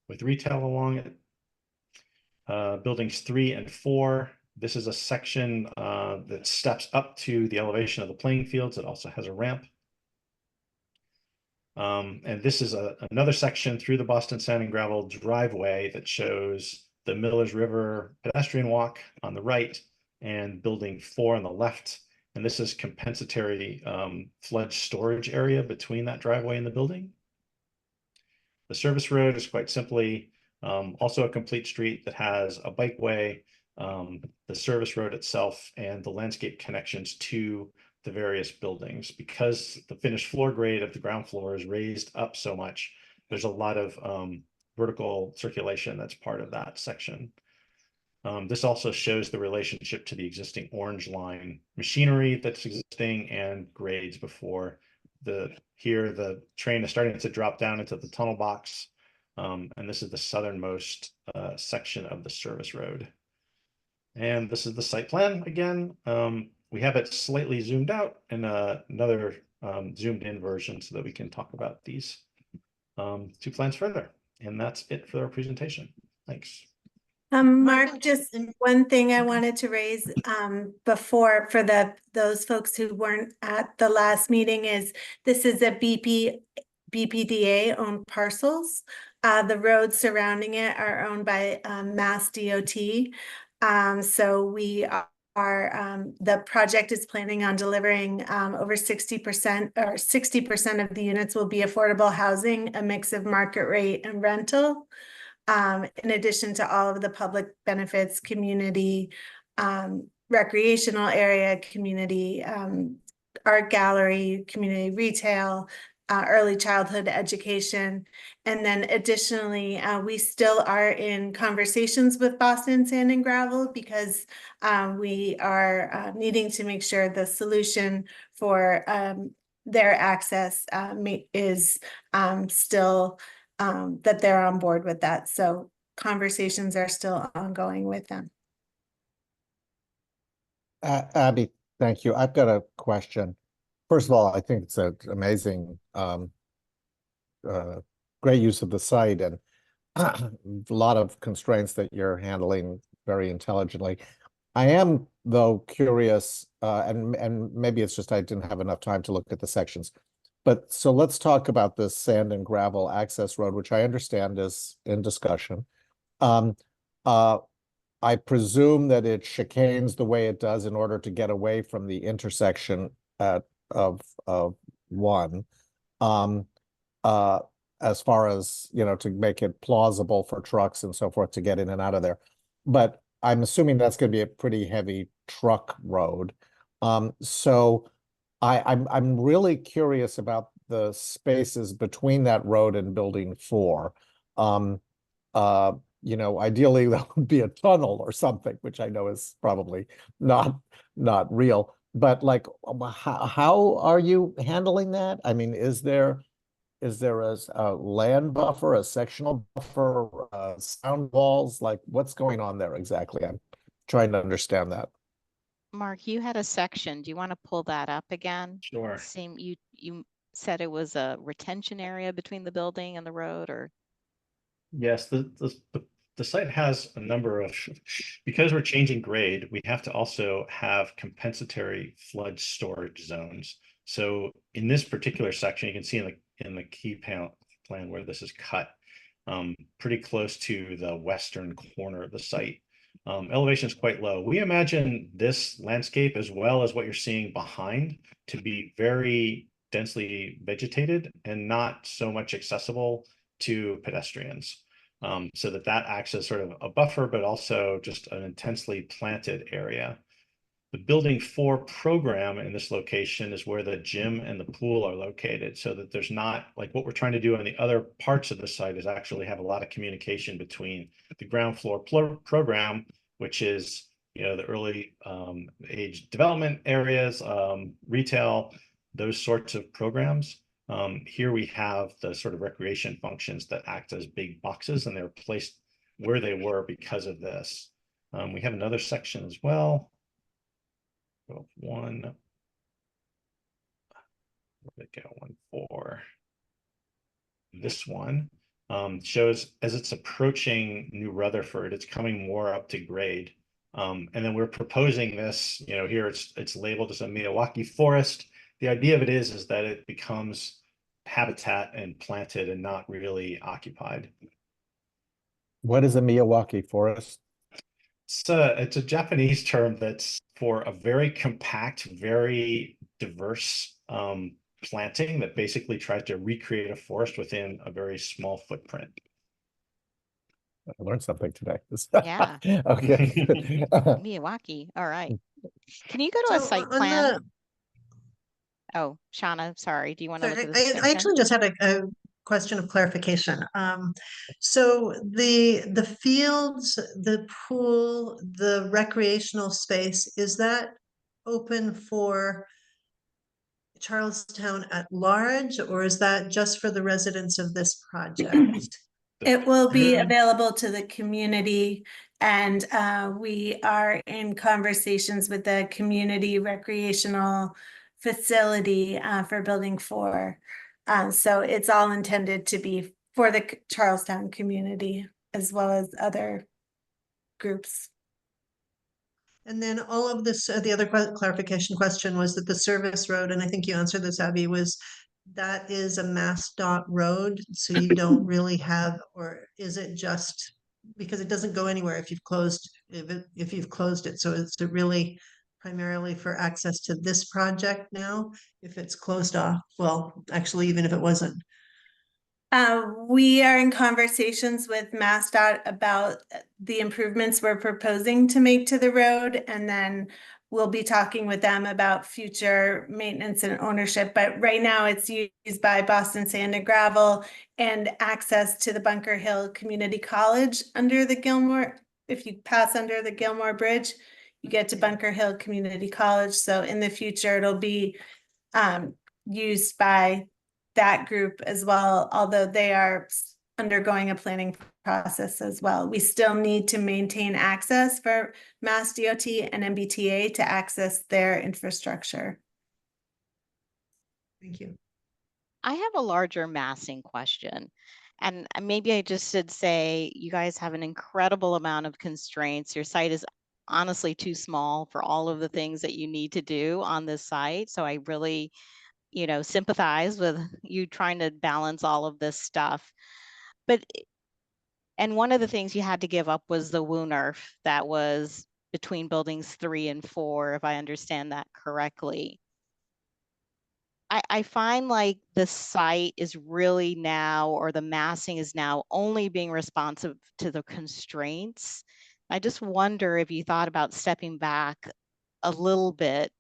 with retail along it. Buildings 3 and 4. This is a section that steps up to the elevation of the playing fields. It also has a ramp. And this is another section through the Boston Sand and Gravel driveway that shows the Miller's River pedestrian walk on the right and building 4 on the left. And this is compensatory flood storage area between that driveway and the building. The service road is quite simply Also a complete street that has a bikeway, the service road itself, and the landscape connections to the various buildings. Because the finished floor grade of the ground floor is raised up so much, there's a lot of vertical circulation that's part of that section. This also shows the relationship to the existing orange line machinery that's existing and grades before here the train is starting to drop down into the tunnel box. And this is the southernmost section of the service road. And this is the site plan again. We have it slightly zoomed out and another zoomed in version so that we can talk about these two plans further. And that's it for our presentation. Thanks.
Mark, just one thing I wanted to raise before for those folks who weren't at the last meeting is this is a BPDA owned parcels. The roads surrounding it are owned by Mass DOT. So we are the project is planning on delivering over 60% or 60% of the units will be affordable housing, a mix of market rate and rental. In addition to all of the public benefits, community, recreational area, community, art gallery, community retail, early childhood education. And then additionally, we still are in conversations with Boston Sand and Gravel because we are needing to make sure the solution for their access is still that they're on board with that. So conversations are still ongoing with them.
Abby, thank you. I've got a question. First of all, I think it's an amazing, great use of the site and a lot of constraints that you're handling very intelligently. I am, though, curious, and maybe it's just I didn't have enough time to look at the sections. But so let's talk about this sand and gravel access road, which I understand is in discussion. I presume that it chicanes the way it does in order to get away from the intersection of one, as far as, you know, to make it plausible for trucks and so forth to get in and out of there. But I'm assuming that's going to be a pretty heavy truck road. So I'm really curious about the spaces between that road and building 4. You know, ideally that would be a tunnel or something, which I know is probably not real. But like, how are you handling that? I mean, is there a land buffer, a sectional buffer, sound walls? Like, what's going on there exactly? I'm trying to understand that.
Mark, you had a section. Do you want to pull that up again?
Sure.
You said it was a retention area between the building and the road, or?
Yes, the site has a number of, because we're changing grade, we have to also have compensatory flood storage zones. So in this particular section, you can see in the key plan where this is cut, pretty close to the western corner of the site. Elevation is quite low. We imagine this landscape, as well as what you're seeing behind, to be very densely vegetated and not so much accessible to pedestrians. So that acts as sort of a buffer, but also just an intensely planted area. The building 4 program in this location is where the gym and the pool are located, so that there's not, like what we're trying to do on the other parts of the site is actually have a lot of communication between the ground floor program, which is, you know, the early age development areas, retail, those sorts of programs. Here we have the sort of recreation functions that act as big boxes, and they're placed where they were because of this. We have another section as well. One, where did it go? 1-4. This one shows as it's approaching New Rutherford, it's coming more up to grade. And then we're proposing this, you know, here it's labeled as a Miyawaki forest. The idea of it is that it becomes habitat and planted and not really occupied.
What is a Miyawaki forest?
It's a Japanese term that's for a very compact, very diverse planting that basically tries to recreate a forest within a very small footprint.
I learned something today.
Yeah.
Okay.
Miyawaki. All right. Can you go to a
So
site
on
plan?
the,
Oh, Shauna, sorry. Do you want to
sorry,
look at this
I
section?
actually just had a question of clarification. So the fields, the pool, the recreational space, is that open for Charlestown at large, or is that just for the residents of this project?
It will be available to the community, and we are in conversations with the community recreational facility for Building 4. So it's all intended to be for the Charlestown community as well as other groups.
And then all of this, the other clarification question was that the service road, and I think you answered this, Abby, was that is a MassDOT road, so you don't really have, or is it just because it doesn't go anywhere if you've closed, if you've closed it? So is it really primarily for access to this project now if it's closed off? Well, actually, even if it wasn't.
We are in conversations with MassDOT about the improvements we're proposing to make to the road, and then we'll be talking with them about future maintenance and ownership. But right now it's used by Boston Sand and Gravel and access to the Bunker Hill Community College under the Gilmore. If you pass under the Gilmore Bridge, you get to Bunker Hill Community College. So in the future, it'll be used by that group as well, although they are undergoing a planning process as well. We still need to maintain access for Mass DOT and MBTA to access their infrastructure.
Thank you.
I have a larger massing question. And maybe I just should say, you guys have an incredible amount of constraints. Your site is honestly too small for all of the things that you need to do on this site. So I really, sympathize with you trying to balance all of this stuff. And one of the things you had to give up was the WUNRF that was between buildings 3 and 4, if I understand that correctly. I find like the site is really now, or the massing is now only being responsive to the constraints. I just wonder if you thought about stepping back a little bit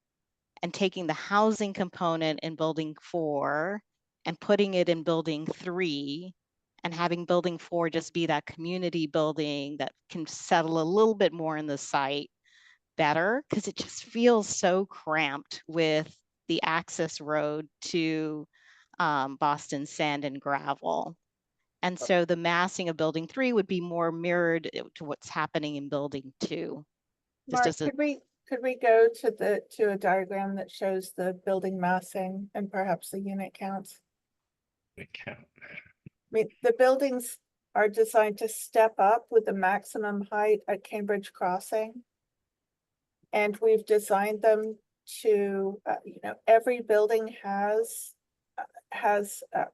and taking the housing component in building 4 and putting it in building 3 and having building 4 just be that community building that can settle a little bit more in the site better, because it just feels so cramped with the access road to Boston Sand and Gravel. And so the massing of building 3 would be more mirrored to what's happening in building 2.
Mark, could we go to a diagram that shows the building massing and perhaps the unit counts?
Count.
I mean, the buildings are designed to step up with the maximum height at Cambridge Crossing. And we've designed them to, every building has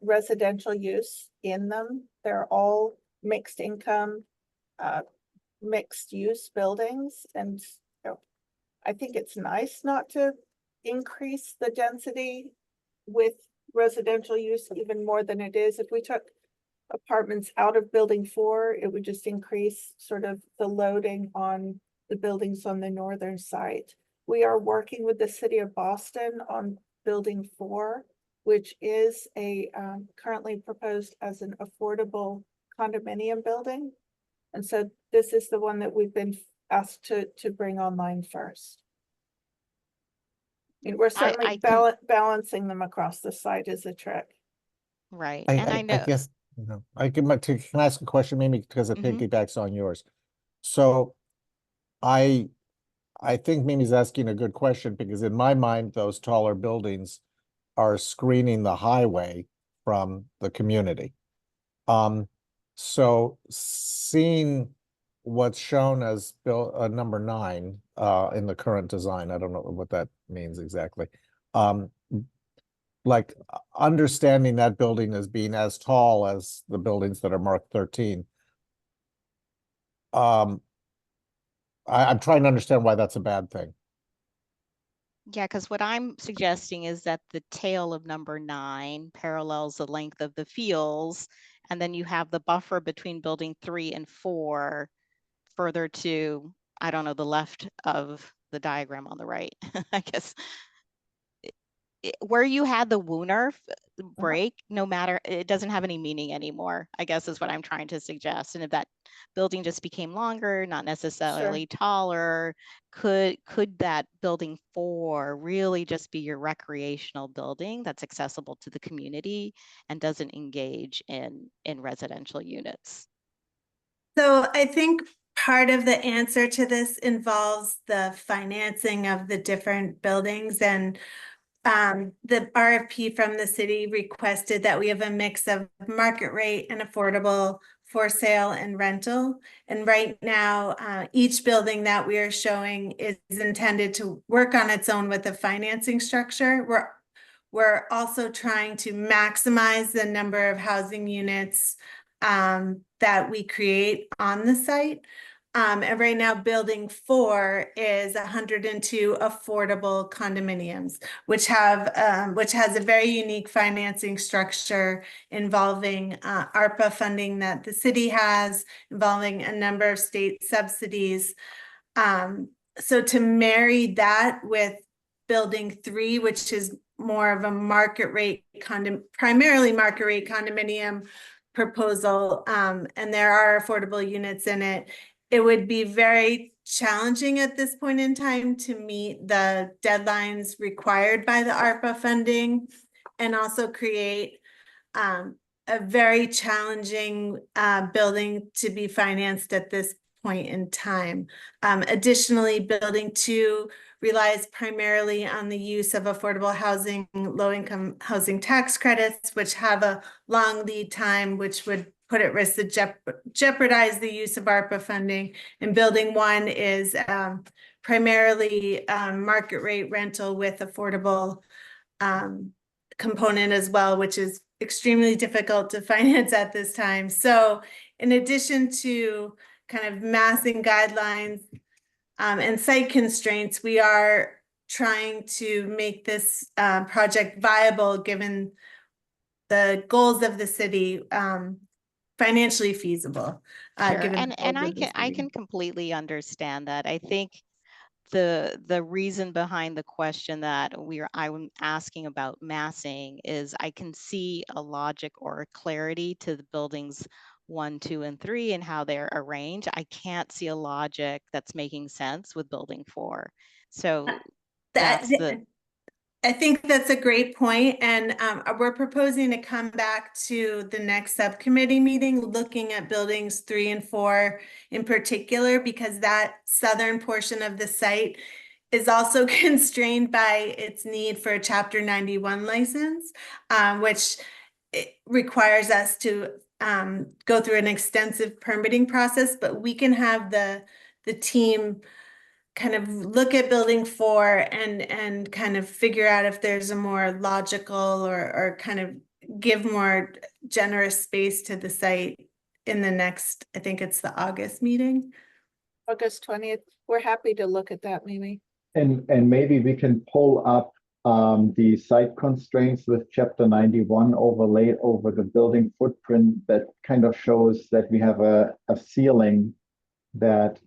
residential use in them. They're all mixed income, mixed use buildings. And I think it's nice not to increase the density with residential use even more than it is. If we took apartments out of building 4, it would just increase sort of the loading on the buildings on the northern site. We are working with the city of Boston on building 4, which is a currently proposed as an affordable condominium building. And so this is the one that we've been asked to bring online first. I mean, we're certainly balancing them across the site is a trick.
Right.
I guess, can I ask a question maybe because it piggybacks on yours? So I think Mimi's asking a good question, because in my mind, those taller buildings are screening the highway from the community. So seeing what's shown as number 9 in the current design, I don't know what that means exactly. Like understanding that building as being as tall as the buildings that are marked 13. I'm trying to understand why that's a bad thing.
Yeah, because what I'm suggesting is that the tail of number 9 parallels the length of the fields, And then you have the buffer between building 3 and 4 further to, I don't know, the left of the diagram on the right, I guess. Where you had the Wooner break, no matter, it doesn't have any meaning anymore, I guess is what I'm trying to suggest. And if that building just became longer, not necessarily taller, could that building 4 really just be your recreational building that's accessible to the community and doesn't engage in residential units?
So I think part of the answer to this involves the financing of the different buildings, and the RFP from the city requested that we have a mix of market rate and affordable for sale and rental. And right now, each building that we are showing is intended to work on its own with a financing structure. We're also trying to maximize the number of housing units that we create on the site. And right now, building 4 is 102 affordable condominiums, which has a very unique financing structure involving ARPA funding that the city has, involving a number of state subsidies. So to marry that with building 3, which is more of a market rate primarily market rate condominium proposal, and there are affordable units in it, it would be very challenging at this point in time to meet the deadlines required by the ARPA funding, and also create a very challenging building to be financed at this point in time. Additionally, building 2 relies primarily on the use of affordable housing, low-income housing tax credits, which have a long lead time, which would put at risk to jeopardize the use of ARPA funding. And building 1 is primarily market rate rental with affordable component as well, which is extremely difficult to finance at this time. So in addition to kind of massing guidelines and site constraints, we are trying to make this project viable given the goals of the city, financially feasible.
Sure.
Given
And I can completely understand that. I think the reason behind the question that I'm asking about massing is I can see a logic or a clarity to the buildings 1, 2, and 3 and how they're arranged. I can't see a logic that's making sense with building 4. So
I think that's a great point, and we're proposing to come back to the next subcommittee meeting looking at buildings 3 and 4 in particular, because that southern portion of the site is also constrained by its need for a Chapter 91 license, which requires us to go through an extensive permitting process. But we can have the team kind of look at building 4 and kind of figure out if there's a more logical or kind of give more generous space to the site in the next, I think it's the August meeting.
August 20th. We're happy to look at that, Mimi.
And maybe we can pull up the site constraints with Chapter 91 overlaid over the building footprint that kind of shows that we have a ceiling that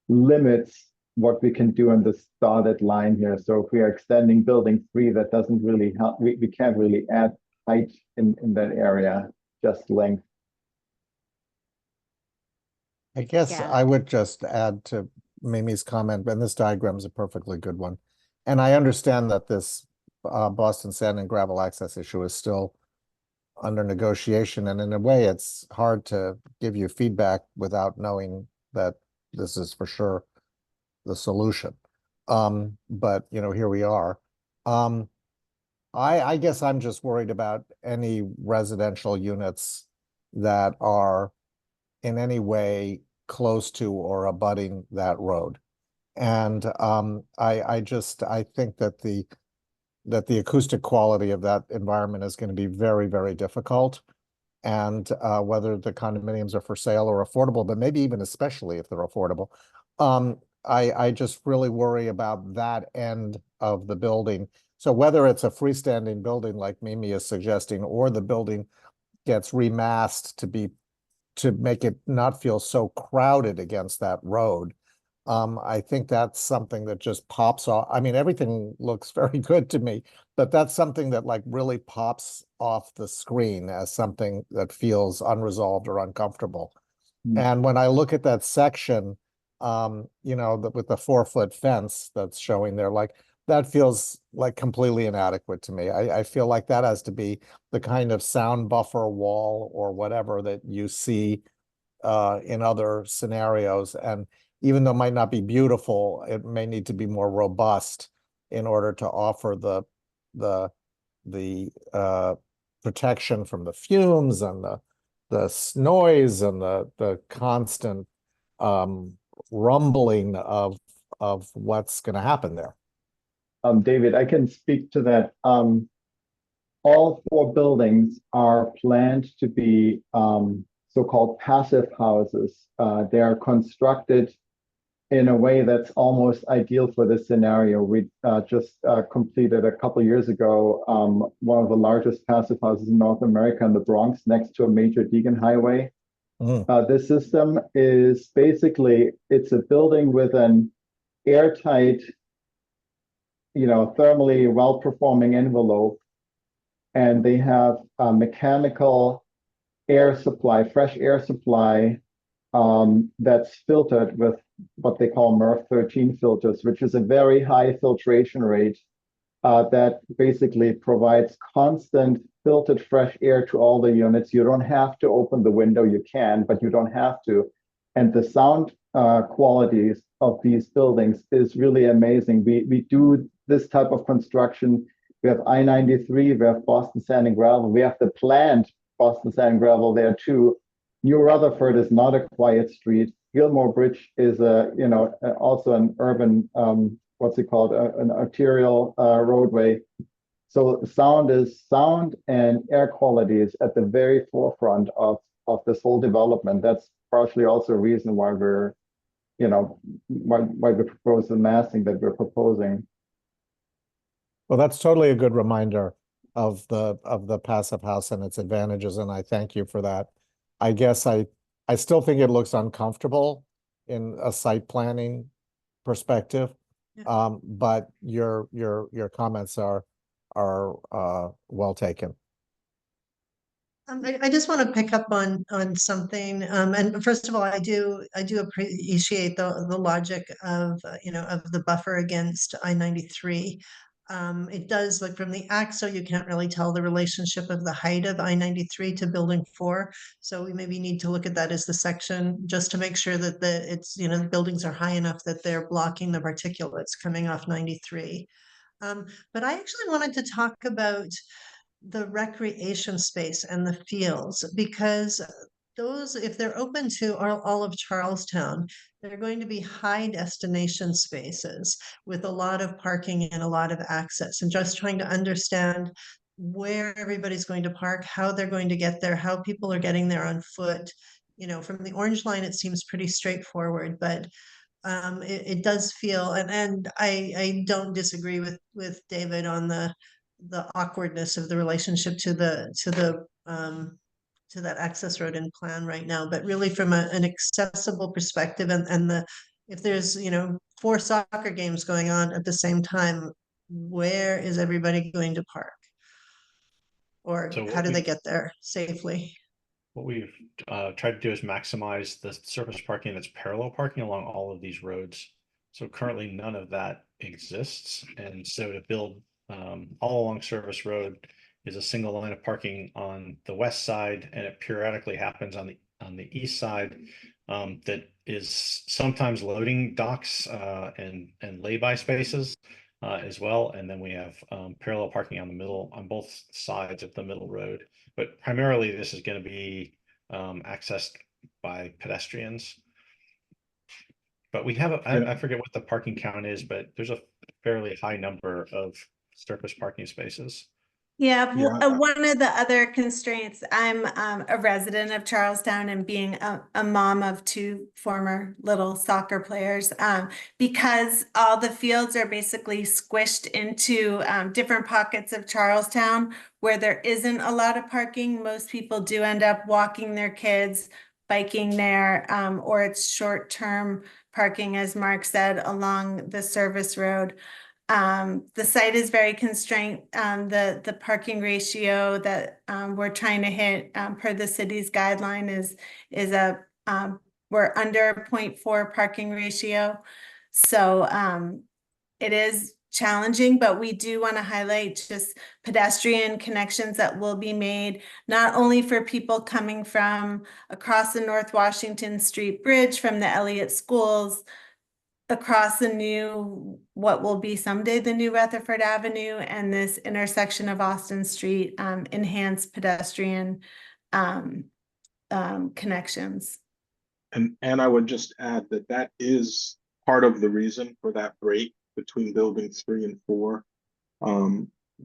limits what we can do on the dotted line here. So if we are extending building 3, that doesn't really help. We can't really add height in that area, just length.
I guess I would just add to Mimi's comment, and this diagram is a perfectly good one. And I understand that this Boston sand and gravel access issue is still under negotiation. And in a way, it's hard to give you feedback without knowing that this is for sure the solution. But here we are. I guess I'm just worried about any residential units that are in any way close to or abutting that road. And I think that the acoustic quality of that environment is going to be very, very difficult. And whether the condominiums are for sale or affordable, but maybe even especially if they're affordable, I just really worry about that end of the building. So whether it's a freestanding building like Mimi is suggesting, or the building gets remasked to make it not feel so crowded against that road. I think that's something that just pops off. I mean, everything looks very good to me, but that's something that like really pops off the screen as something that feels unresolved or uncomfortable. And when I look at that section, you know, with the 4-foot fence that's showing there, like that feels like completely inadequate to me. I feel like that has to be the kind of sound buffer wall or whatever that you see in other scenarios. And even though it might not be beautiful, it may need to be more robust in order to offer the protection from the fumes and the noise and the constant rumbling of what's going to happen there.
David, I can speak to that. All 4 buildings are planned to be so-called passive houses. They are constructed in a way that's almost ideal for this scenario. We just completed a couple years ago one of the largest passive houses in North America in the Bronx, next to a major Deegan highway. This system is basically, it's a building with an airtight, you know, thermally well-performing envelope, and they have a mechanical air supply, fresh air supply, that's filtered with what they call MERV 13 filters, which is a very high filtration rate that basically provides constant filtered fresh air to all the units. You don't have to open the window, you can, but you don't have to. And the sound qualities of these buildings is really amazing. We do this type of construction. We have I-93, we have Boston Sand and Gravel, we have the planned Boston Sand and Gravel there too. New Rutherford is not a quiet street. Gilmore Bridge is also an urban, what's it called, an arterial roadway. So sound and air quality is at the very forefront of this whole development. That's partially also a reason why we're, you know, why we propose the massing that we're proposing.
Well, that's totally a good reminder of the passive house and its advantages, and I thank you for that. I guess I still think it looks uncomfortable in a site planning perspective, but your comments are well taken.
I just want to pick up on something. And first of all, I do appreciate the logic of of the buffer against I-93. It does look from the AXO, you can't really tell the relationship of the height of I-93 to building 4. So we maybe need to look at that as the section just to make sure that the buildings are high enough that they're blocking the particulates coming off 93. But I actually wanted to talk about the recreation space and the fields, because those, if they're open to all of Charlestown, they're going to be high destination spaces with a lot of parking and a lot of access, and just trying to understand where everybody's going to park, how they're going to get there, how people are getting there on foot. You know, from the Orange Line, it seems pretty straightforward, but it does feel, and I don't disagree with David on the awkwardness of the relationship to that access road in plan right now, but really from an accessible perspective, and if there's 4 soccer games going on at the same time, where is everybody going to park, or
So
how do they get there safely?
What we've tried to do is maximize the surface parking that's parallel parking along all of these roads. So currently none of that exists. And so to build all along Service Road is a single line of parking on the west side, and it periodically happens on the east side that is sometimes loading docks and lay-by spaces as well. And then we have parallel parking on both sides of the middle road. But primarily this is going to be accessed by pedestrians. But we have I forget what the parking count is, but there's a fairly high number of surface parking spaces.
Yeah,
Yeah.
one of the other constraints, I'm a resident of Charlestown and being a mom of two former little soccer players, because all the fields are basically squished into different pockets of Charlestown where there isn't a lot of parking. Most people do end up walking their kids, biking there, or it's short-term parking, as Mark said, along the service road. The site is very constrained. The parking ratio that we're trying to hit per the city's guideline is we're under 0.4 parking ratio. So it is challenging, but we do want to highlight just pedestrian connections that will be made, not only for people coming from across the North Washington Street Bridge from the Elliott schools, across the new, what will be someday the new Rutherford Avenue, and this intersection of Austin Street, enhanced pedestrian connections.
And I would just add that that is part of the reason for that break between buildings 3 and 4.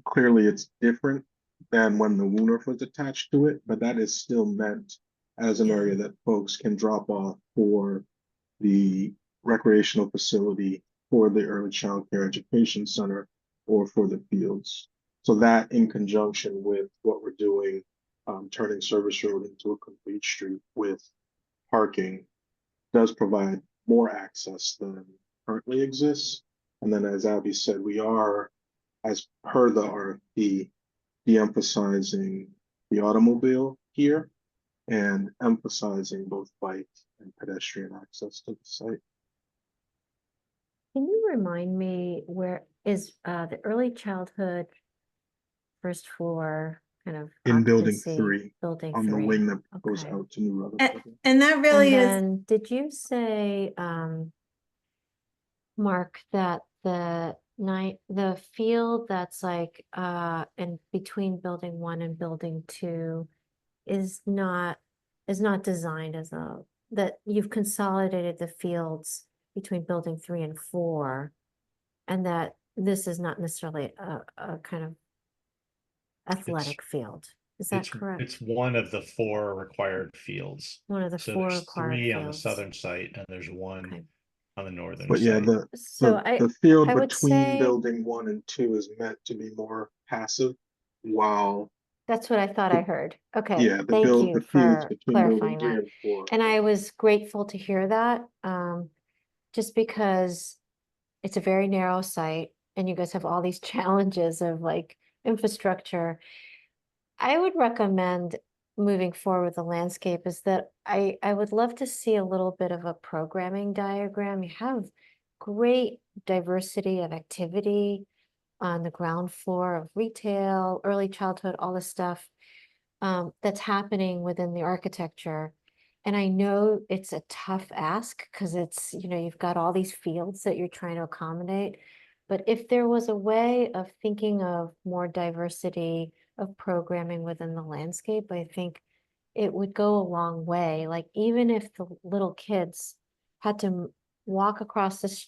Clearly it's different than when the Wooners was attached to it, but that is still meant as an area that folks can drop off for the recreational facility, for the early child care education center, or for the fields. So that, in conjunction with what we're doing, turning Service Road into a complete street with parking, does provide more access than currently exists. And then, as Abby said, we are, as per the RFP, de-emphasizing the automobile here and emphasizing both bike and pedestrian access to the site.
Can you remind me where is the early childhood first floor kind of
In building
occupancy?
3,
Building
on the
3.
wing that goes
Okay.
out to New Rutherford.
And that really
And
is,
then did you say, Mark, that the field that's like in between building 1 and building 2 is not designed as that you've consolidated the fields between building 3 and 4, and that this is not necessarily a kind of athletic field. Is that correct?
It's one of the 4 required fields.
One of the
So
4
there's
required
3 on the
fields.
southern site, and there's 1
Okay.
on the northern
But yeah,
site.
the field
I would
between
say
building 1 and 2 is meant to be more passive, while
that's what I thought I heard. Okay,
yeah,
thank you
the fields
for
between building
clarifying
3
that.
and 4.
And I was grateful to hear that, just because it's a very narrow site and you guys have all these challenges of like infrastructure. I would recommend moving forward with the landscape is that I would love to see a little bit of a programming diagram. You have great diversity of activity on the ground floor of retail, early childhood, all this stuff that's happening within the architecture. And I know it's a tough ask because it's, you've got all these fields that you're trying to accommodate. But if there was a way of thinking of more diversity of programming within the landscape, I think it would go a long way. Like even if the little kids had to walk across the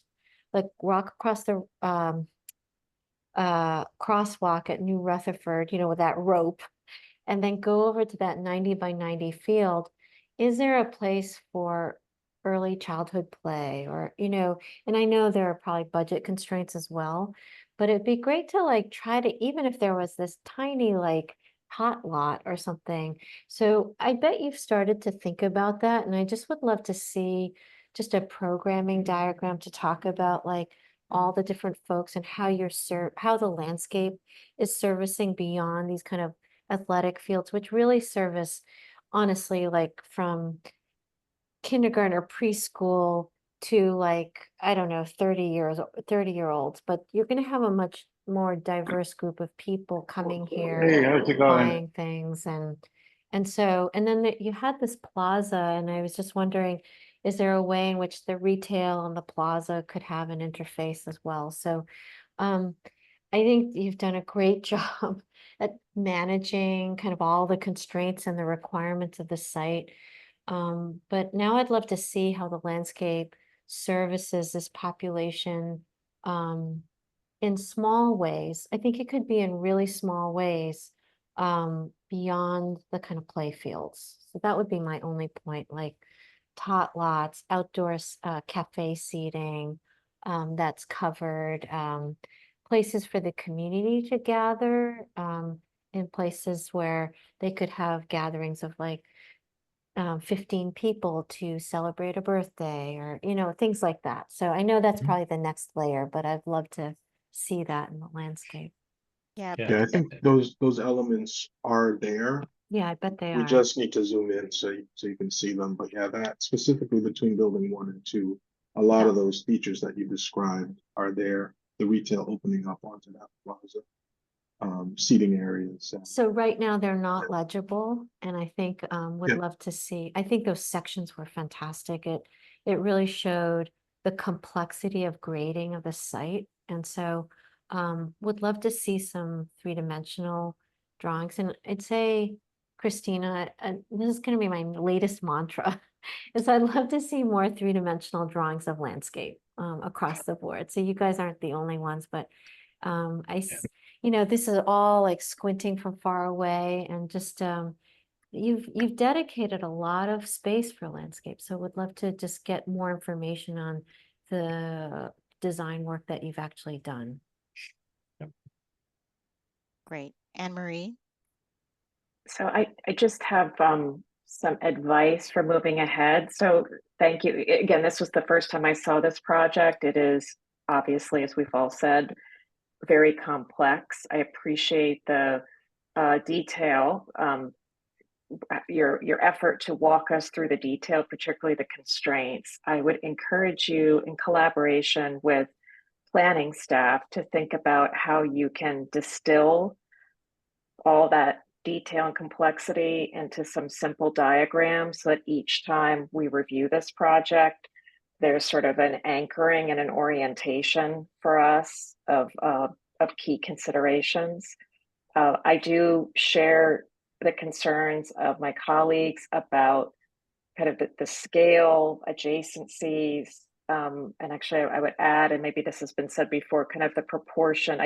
crosswalk at New Rutherford, with that rope, and then go over to that 90 by 90 field, is there a place for early childhood play or, and I know there are probably budget constraints as well, but it'd be great to like try to, even if there was this tiny like hot lot or something. So I bet you've started to think about that. And I just would love to see just a programming diagram to talk about like all the different folks and how how the landscape is servicing beyond these kind of athletic fields, which really service, honestly, like from kindergarten or preschool to like, I don't know, 30-year-olds, but you're going to have a much more diverse group of people coming here,
Hey, how's it going?
buying things. And then you had this plaza, and I was just wondering, is there a way in which the retail and the plaza could have an interface as well? So I think you've done a great job at managing kind of all the constraints and the requirements of the site. But now I'd love to see how the landscape services this population in small ways. I think it could be in really small ways beyond the kind of play fields. So that would be my only point, like tot lots, outdoors cafe seating that's covered, places for the community to gather, in places where they could have gatherings of like 15 people to celebrate a birthday or, things like that. So I know that's probably the next layer, but I'd love to see that in the landscape.
Yeah,
Yeah, I think those elements are there.
Yeah, I bet they
We
are.
just need to zoom in so you can see them. But yeah, that specifically between building 1 and 2, a lot of those features that you described are there. The retail opening up onto that plaza, seating areas.
So right now they're not legible, and I think would love to see. I think those sections were fantastic. It really showed the complexity of grading of the site, and so would love to see some three-dimensional drawings. And I'd say, Christina, and this is going to be my latest mantra, is I'd love to see more three-dimensional drawings of landscape across the board. So you guys aren't the only ones, but this is all like squinting from far away, and just you've dedicated a lot of space for landscape. So would love to just get more information on the design work that you've actually done.
Great. Anne Marie?
So I just have some advice for moving ahead. So thank you. Again, this was the first time I saw this project. It is obviously, as we've all said, very complex. I appreciate the detail, your effort to walk us through the detail, particularly the constraints. I would encourage you, in collaboration with planning staff, to think about how you can distill all that detail and complexity into some simple diagrams so that each time we review this project, there's sort of an anchoring and an orientation for us of key considerations. I do share the concerns of my colleagues about kind of the scale, adjacencies, and actually I would add, and maybe this has been said before, kind of the proportion.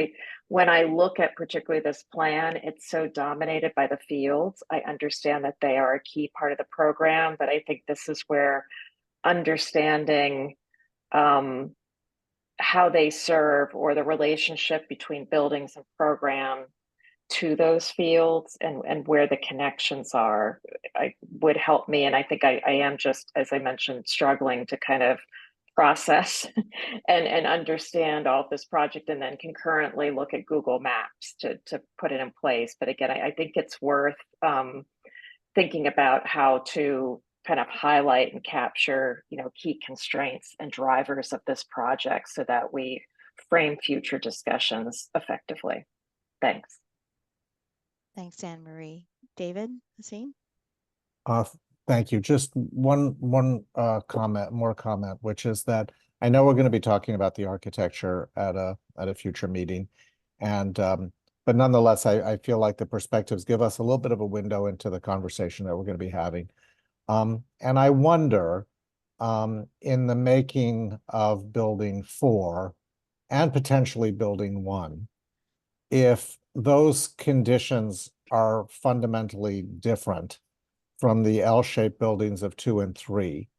When I look at particularly this plan, it's so dominated by the fields. I understand that they are a key part of the program, but I think this is where understanding how they serve, or the relationship between buildings and program to those fields, and where the connections are, would help me. And I think I am, just as I mentioned, struggling to kind of process and understand all of this project, and then concurrently look at Google Maps to put it in place. But again, I think it's worth thinking about how to kind of highlight and capture, key constraints and drivers of this project so that we frame future discussions effectively. Thanks.
Thanks, Anne Marie. David, Hasim?
Thank you. Just one more comment, which is that I know we're going to be talking about the architecture at a future meeting, and but nonetheless, I feel like the perspectives give us a little bit of a window into the conversation that we're going to be having. And I wonder, in the making of building 4 and potentially building 1, if those conditions are fundamentally different from the L-shaped buildings of 2 and 3.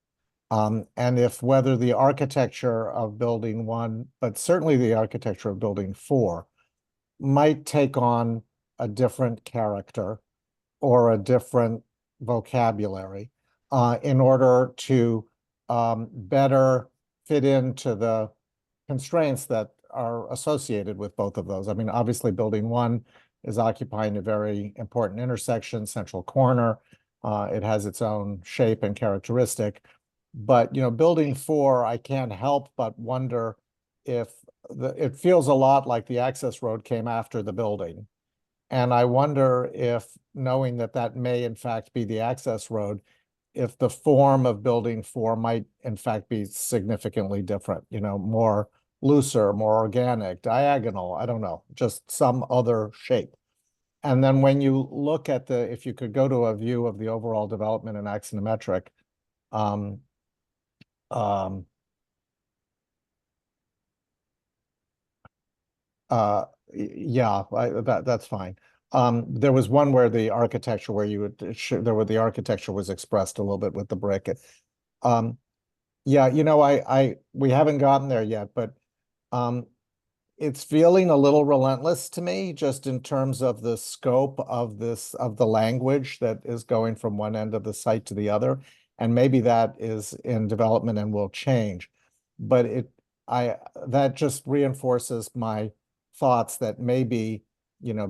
And if whether the architecture of building 1, but certainly the architecture of building 4, might take on a different character or a different vocabulary in order to better fit into the constraints that are associated with both of those. I mean, obviously building 1 is occupying a very important intersection, central corner. It has its own shape and characteristic. But, building 4, I can't help but wonder if it feels a lot like the access road came after the building. And I wonder if, knowing that that may in fact be the access road, if the form of building 4 might in fact be significantly different, more looser, more organic, diagonal, I don't know, just some other shape. And then when you look at if you could go to a view of the overall development in axonometric, Yeah, that's fine. There was one where the architecture where you would the architecture was expressed a little bit with the brick. Yeah, we haven't gotten there yet, but it's feeling a little relentless to me, just in terms of the scope of the language that is going from one end of the site to the other. And maybe that is in development and will change. But that just reinforces my thoughts that maybe,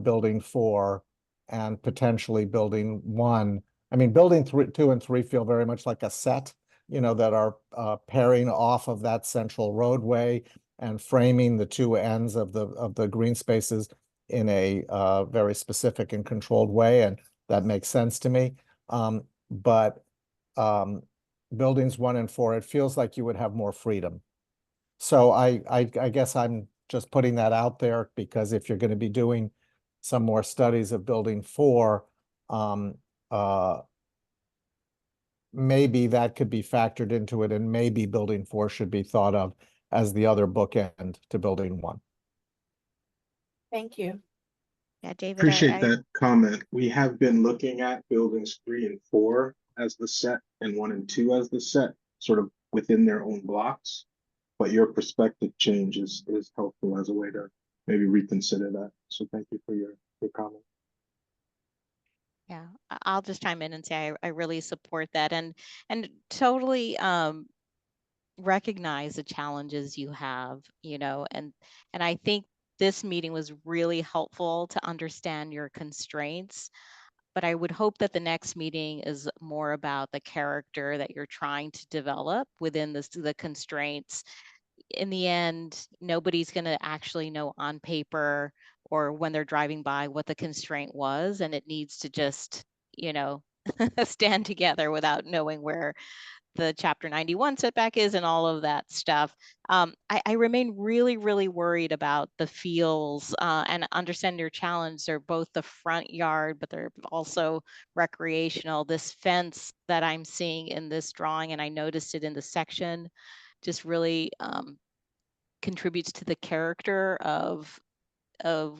building 4 and potentially building 1. I mean, building 2 and 3 feel very much like a set, that are pairing off of that central roadway and framing the 2 ends of the green spaces in a very specific and controlled way, and that makes sense to me. But buildings 1 and 4, it feels like you would have more freedom. So I guess I'm just putting that out there, because if you're going to be doing some more studies of building 4, maybe that could be factored into it, and maybe building 4 should be thought of as the other bookend to building 1.
Thank you.
Yeah, David,
Appreciate that comment. We have been looking at buildings 3 and 4 as the set and 1 and 2 as the set, sort of within their own blocks. But your perspective change is helpful as a way to maybe reconsider that. So thank you for your comment.
Yeah, I'll just chime in and say I really support that, and totally recognize the challenges you have, and I think this meeting was really helpful to understand your constraints. But I would hope that the next meeting is more about the character that you're trying to develop within the constraints. In the end, nobody's going to actually know on paper or when they're driving by what the constraint was, and it needs to just, stand together without knowing where the Chapter 91 setback is and all of that stuff. I remain really, really worried about the feels and understand your challenge. They're both the front yard, but they're also recreational. This fence that I'm seeing in this drawing, and I noticed it in the section, just really contributes to the character of the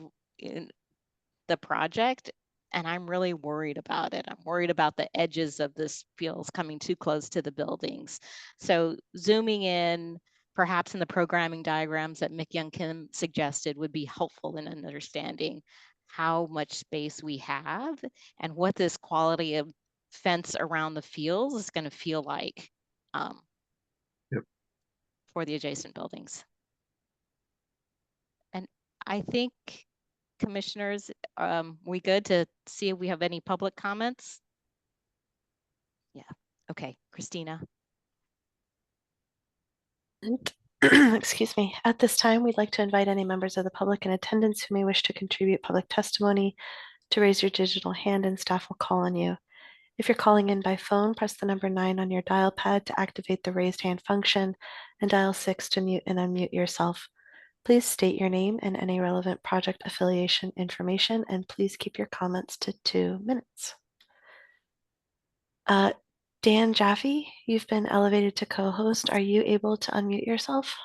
project. And I'm really worried about it. I'm worried about the edges of this feels coming too close to the buildings. So zooming in, perhaps in the programming diagrams that Mick Young Kim suggested, would be helpful in understanding how much space we have and what this quality of fence around the fields is going to feel like for the adjacent buildings. And I think, commissioners, we good to see if we have any public comments? Yeah. Okay, Christina.
Excuse me. At this time, we'd like to invite any members of the public in attendance who may wish to contribute public testimony to raise your digital hand, and staff will call on you. If you're calling in by phone, press the number 9 on your dial pad to activate the raised hand function, and dial 6 to mute and unmute yourself. Please state your name and any relevant project affiliation information, and please keep your comments to 2 minutes. Dan Jaffe, you've been elevated to co-host. Are you able to unmute yourself?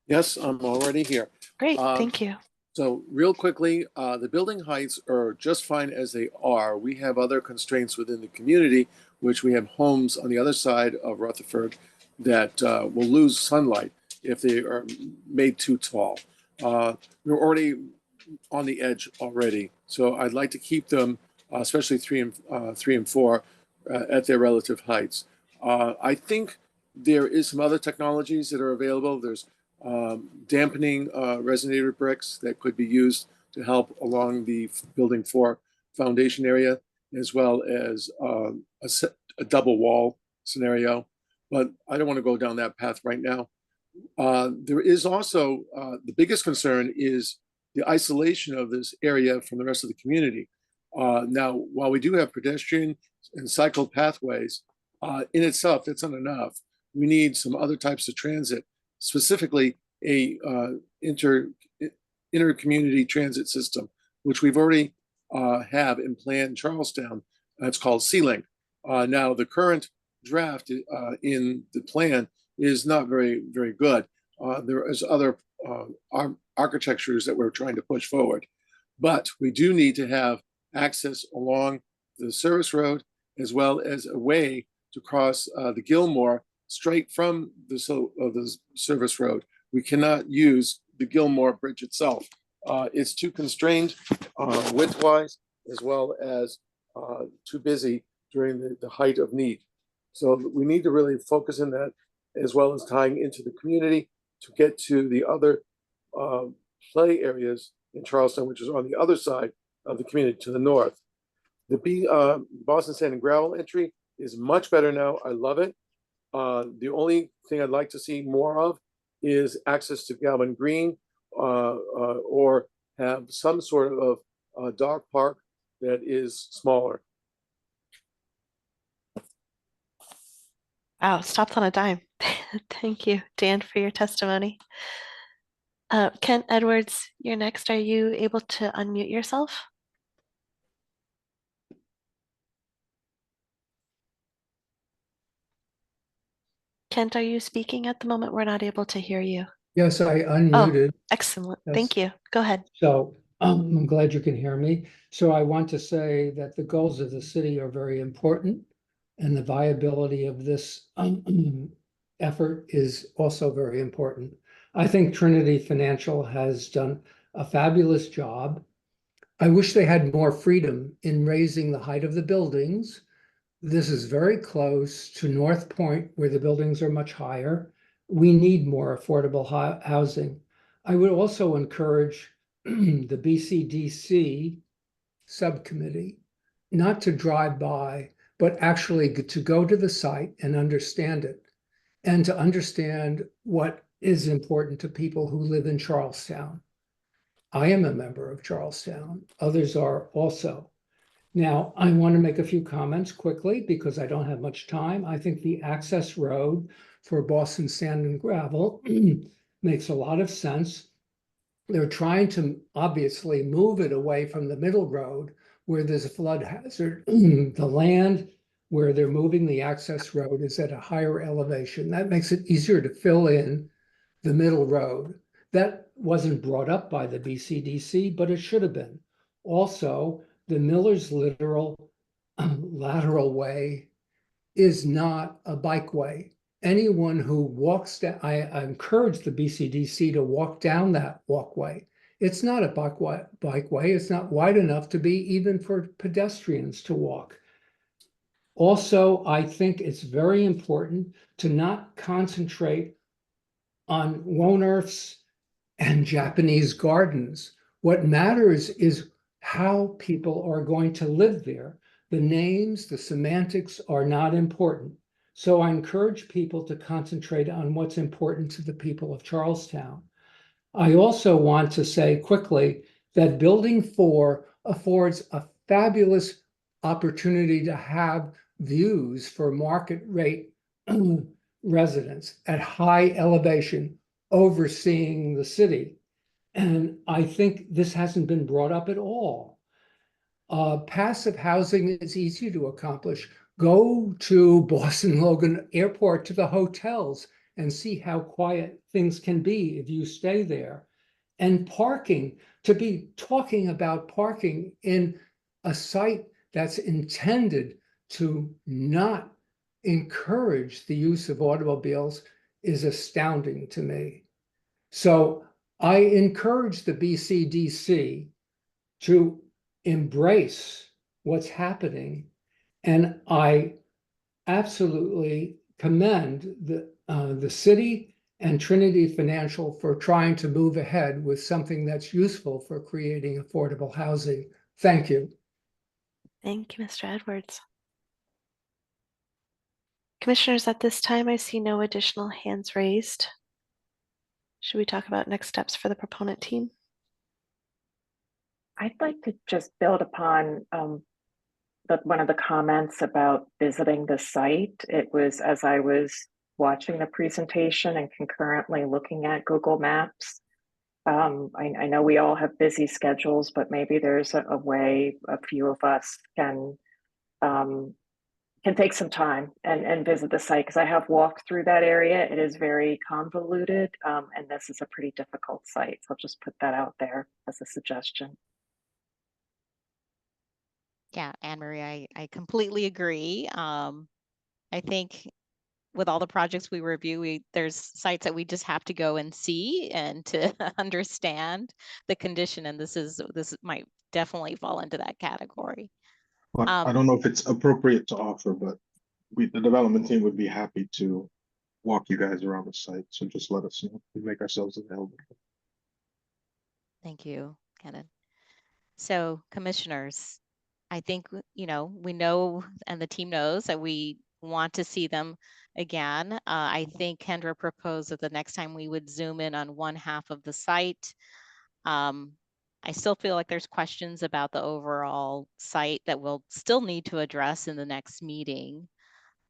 Yes, I'm already here.
Great, thank you.
So real quickly, the building heights are just fine as they are. We have other constraints within the community, which we have homes on the other side of Rutherford that will lose sunlight if they are made too tall. We're already on the edge already, so I'd like to keep them, especially 3 and 4, at their relative heights. I think there is some other technologies that are available. There's dampening resonator bricks that could be used to help along the building 4 foundation area, as well as a double wall scenario. But I don't want to go down that path right now. There is also, the biggest concern is the isolation of this area from the rest of the community. Now, while we do have pedestrian and cycle pathways, in itself, that's not enough. We need some other types of transit, specifically a inter-community transit system, which we've already have in Plan Charlestown. It's called C-Link. Now, the current draft in the plan is not very, very good. There is other architectures that we're trying to push forward. But we do need to have access along the service road as well as a way to cross the Gilmore straight from the service road. We cannot use the Gilmore Bridge itself. It's too constrained width-wise as well as too busy during the height of need. So we need to really focus on that as well as tying into the community to get to the other play areas in Charlestown, which is on the other side of the community to the north. The Boston Sand and Gravel entry is much better now. I love it. The only thing I'd like to see more of is access to Galvin Green or have some sort of dog park that is smaller.
Wow, stopped on a dime. Thank you, Dan, for your testimony. Kent Edwards, you're next. Are you able to unmute yourself? Kent, are you speaking at the moment? We're not able to hear you.
Yes, I unmuted.
Oh, excellent.
Yes.
Thank you. Go ahead.
So I'm glad you can hear me. So I want to say that the goals of the city are very important, and the viability of this effort is also very important. I think Trinity Financial has done a fabulous job. I wish they had more freedom in raising the height of the buildings. This is very close to North Point, where the buildings are much higher. We need more affordable housing. I would also encourage the BCDC subcommittee not to drive by, but actually to go to the site and understand it, and to understand what is important to people who live in Charlestown. I am a member of Charlestown. Others are also. Now, I want to make a few comments quickly because I don't have much time. I think the access road for Boston Sand and Gravel makes a lot of sense. They're trying to obviously move it away from the middle road where there's a flood hazard. The land where they're moving the access road is at a higher elevation. That makes it easier to fill in the middle road. That wasn't brought up by the BCDC, but it should have been. Also, the Miller's lateral way is not a bikeway. Anyone who walks down, I encourage the BCDC to walk down that walkway. It's not a bikeway. It's not wide enough to be even for pedestrians to walk. Also, I think it's very important to not concentrate on lone earths and Japanese gardens. What matters is how people are going to live there. The names, the semantics are not important. So I encourage people to concentrate on what's important to the people of Charlestown. I also want to say quickly that Building 4 affords a fabulous opportunity to have views for market rate residents at high elevation overseeing the city. And I think this hasn't been brought up at all. Passive housing is easy to accomplish. Go to Boston Logan Airport, to the hotels, and see how quiet things can be if you stay there. And parking, to be talking about parking in a site that's intended to not encourage the use of automobiles is astounding to me. So I encourage the BCDC to embrace what's happening, and I absolutely commend the city and Trinity Financial for trying to move ahead with something that's useful for creating affordable housing. Thank you.
Thank you, Mr. Edwards. Commissioners, at this time, I see no additional hands raised. Should we talk about next steps for the proponent team?
I'd like to just build upon one of the comments about visiting the site. It was as I was watching the presentation and concurrently looking at Google Maps. I know we all have busy schedules, but maybe there's a way a few of us can can take some time and visit the site, because I have walked through that area. It is very convoluted, and this is a pretty difficult site. So I'll just put that out there as a suggestion.
Yeah, Anne Marie, I completely agree. I think with all the projects we review, there's sites that we just have to go and see and to understand the condition. And this might definitely fall into that category.
But I don't know if it's appropriate to offer, but the development team would be happy to walk you guys around the site. So just let us know. We make ourselves available.
Thank you, Kenan. So commissioners, I think, we know, and the team knows that we want to see them again. I think Kendra proposed that the next time we would zoom in on one half of the site. I still feel like there's questions about the overall site that we'll still need to address in the next meeting,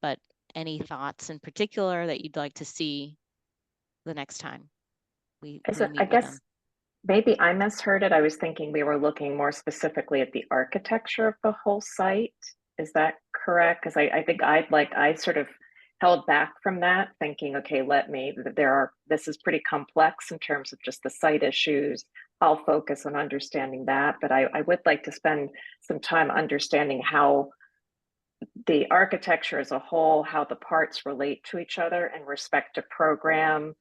but any thoughts in particular that you'd like to see the next time we meet
I
with
guess
them?
maybe I misheard it. I was thinking we were looking more specifically at the architecture of the whole site. Is that correct? Because I think I sort of held back from that, thinking, okay, this is pretty complex in terms of just the site issues. I'll focus on understanding that, but I would like to spend some time understanding how the architecture as a whole, how the parts relate to each other in respect to program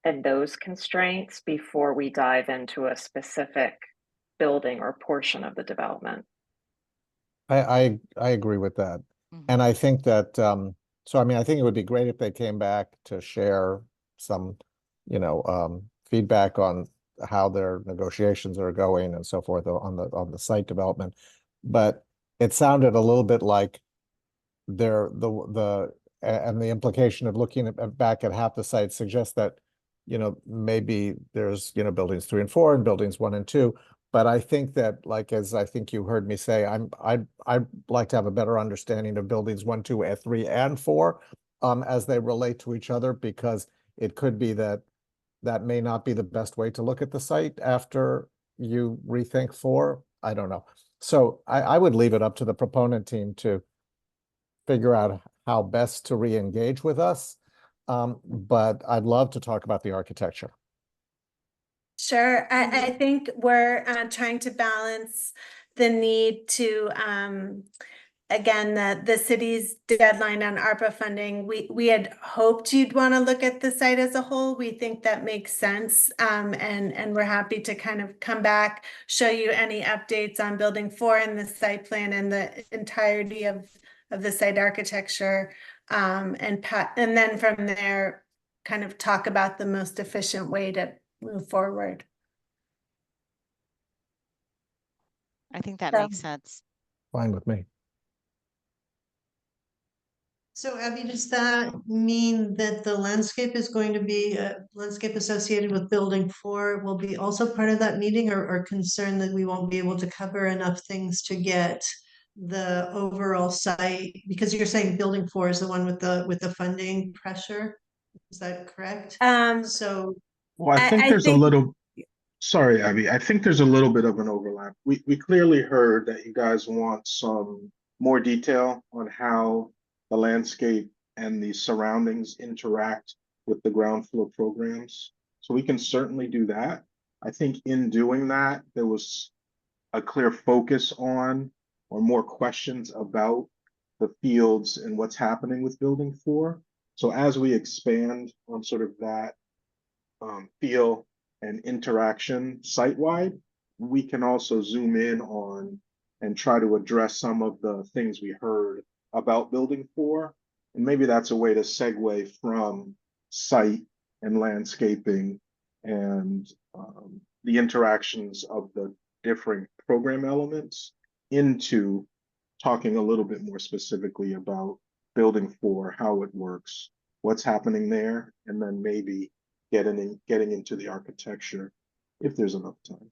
and those constraints before we dive into a specific building or portion of the development.
I agree with that. And I think that, so I mean, I think it would be great if they came back to share some, feedback on how their negotiations are going and so forth on the site development. But it sounded a little bit like the implication of looking back at half the site suggests that, maybe there's, buildings 3 and 4 and buildings 1 and 2. But I think that, like, as I think you heard me say, I'd like to have a better understanding of buildings 1, 2, and 3, and 4, as they relate to each other, because it could be that may not be the best way to look at the site after you rethink 4. I don't know. So I would leave it up to the proponent team to figure out how best to re-engage with us. But I'd love to talk about the architecture.
Sure. I think we're trying to balance the need to, again, the city's deadline on ARPA funding. We had hoped you'd want to look at the site as a whole. We think that makes sense. And we're happy to kind of come back, show you any updates on building 4 in the site plan and the entirety of the site architecture. And then from there, kind of talk about the most efficient way to move forward.
I think that makes sense.
Fine with me.
So Abby, does that mean that the landscape is going to be landscape associated with building 4 will be also part of that meeting, or concerned that we won't be able to cover enough things to get the overall site? Because you're saying building 4 is the one with the funding pressure. Is that correct? So
well, I think there's a little, sorry, Abby, I think there's a little bit of an overlap. We clearly heard that you guys want some more detail on how the landscape and the surroundings interact with the ground floor programs. So we can certainly do that. I think in doing that, there was a clear focus on, or more questions about, the fields and what's happening with building 4. So as we expand on sort of that feel and interaction site-wide, we can also zoom in on and try to address some of the things we heard about building 4. And maybe that's a way to segue from site and landscaping and the interactions of the different program elements into talking a little bit more specifically about building 4, how it works, what's happening there, and then maybe getting into the architecture if there's enough time.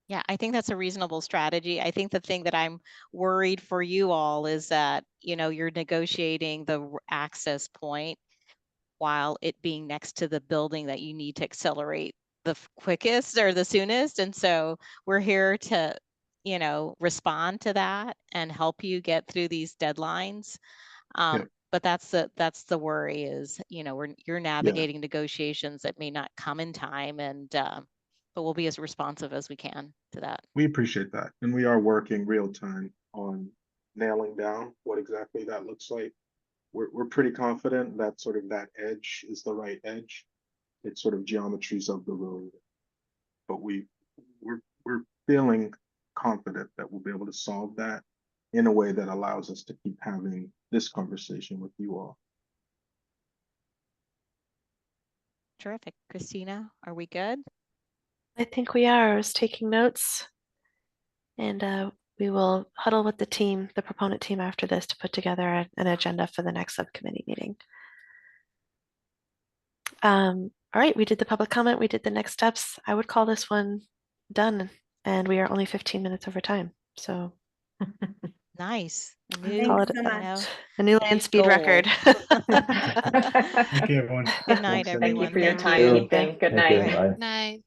Yeah, I think that's a reasonable strategy. I think the thing that I'm worried for you all is that, you're negotiating the access point while it being next to the building that you need to accelerate the quickest or the soonest. And so we're here to you know, respond to that and help you get through these deadlines. But that's the worry is, you know, you're navigating negotiations that may not come in time, and but we'll be as responsive as we can to that.
We appreciate that. And we are working real time on nailing down what exactly that looks like. We're pretty confident that sort of that edge is the right edge. It's sort of geometries of the road. But we're feeling confident that we'll be able to solve that in a way that allows us to keep having this conversation with you all.
Terrific. Christina, are we good?
I think we are. I was taking notes, and we will huddle with the team, the proponent team, after this to put together an agenda for the next subcommittee meeting. All right, we did the public comment, we did the next steps. I would call this one done, and we are only 15 minutes over time. So
nice.
Call it
so much.
a new land speed record.
Thank you, everyone.
Good night, everyone.
Thank you for your
Thank
time,
you.
evening. Good
Thank you.
night.
Bye.
Night.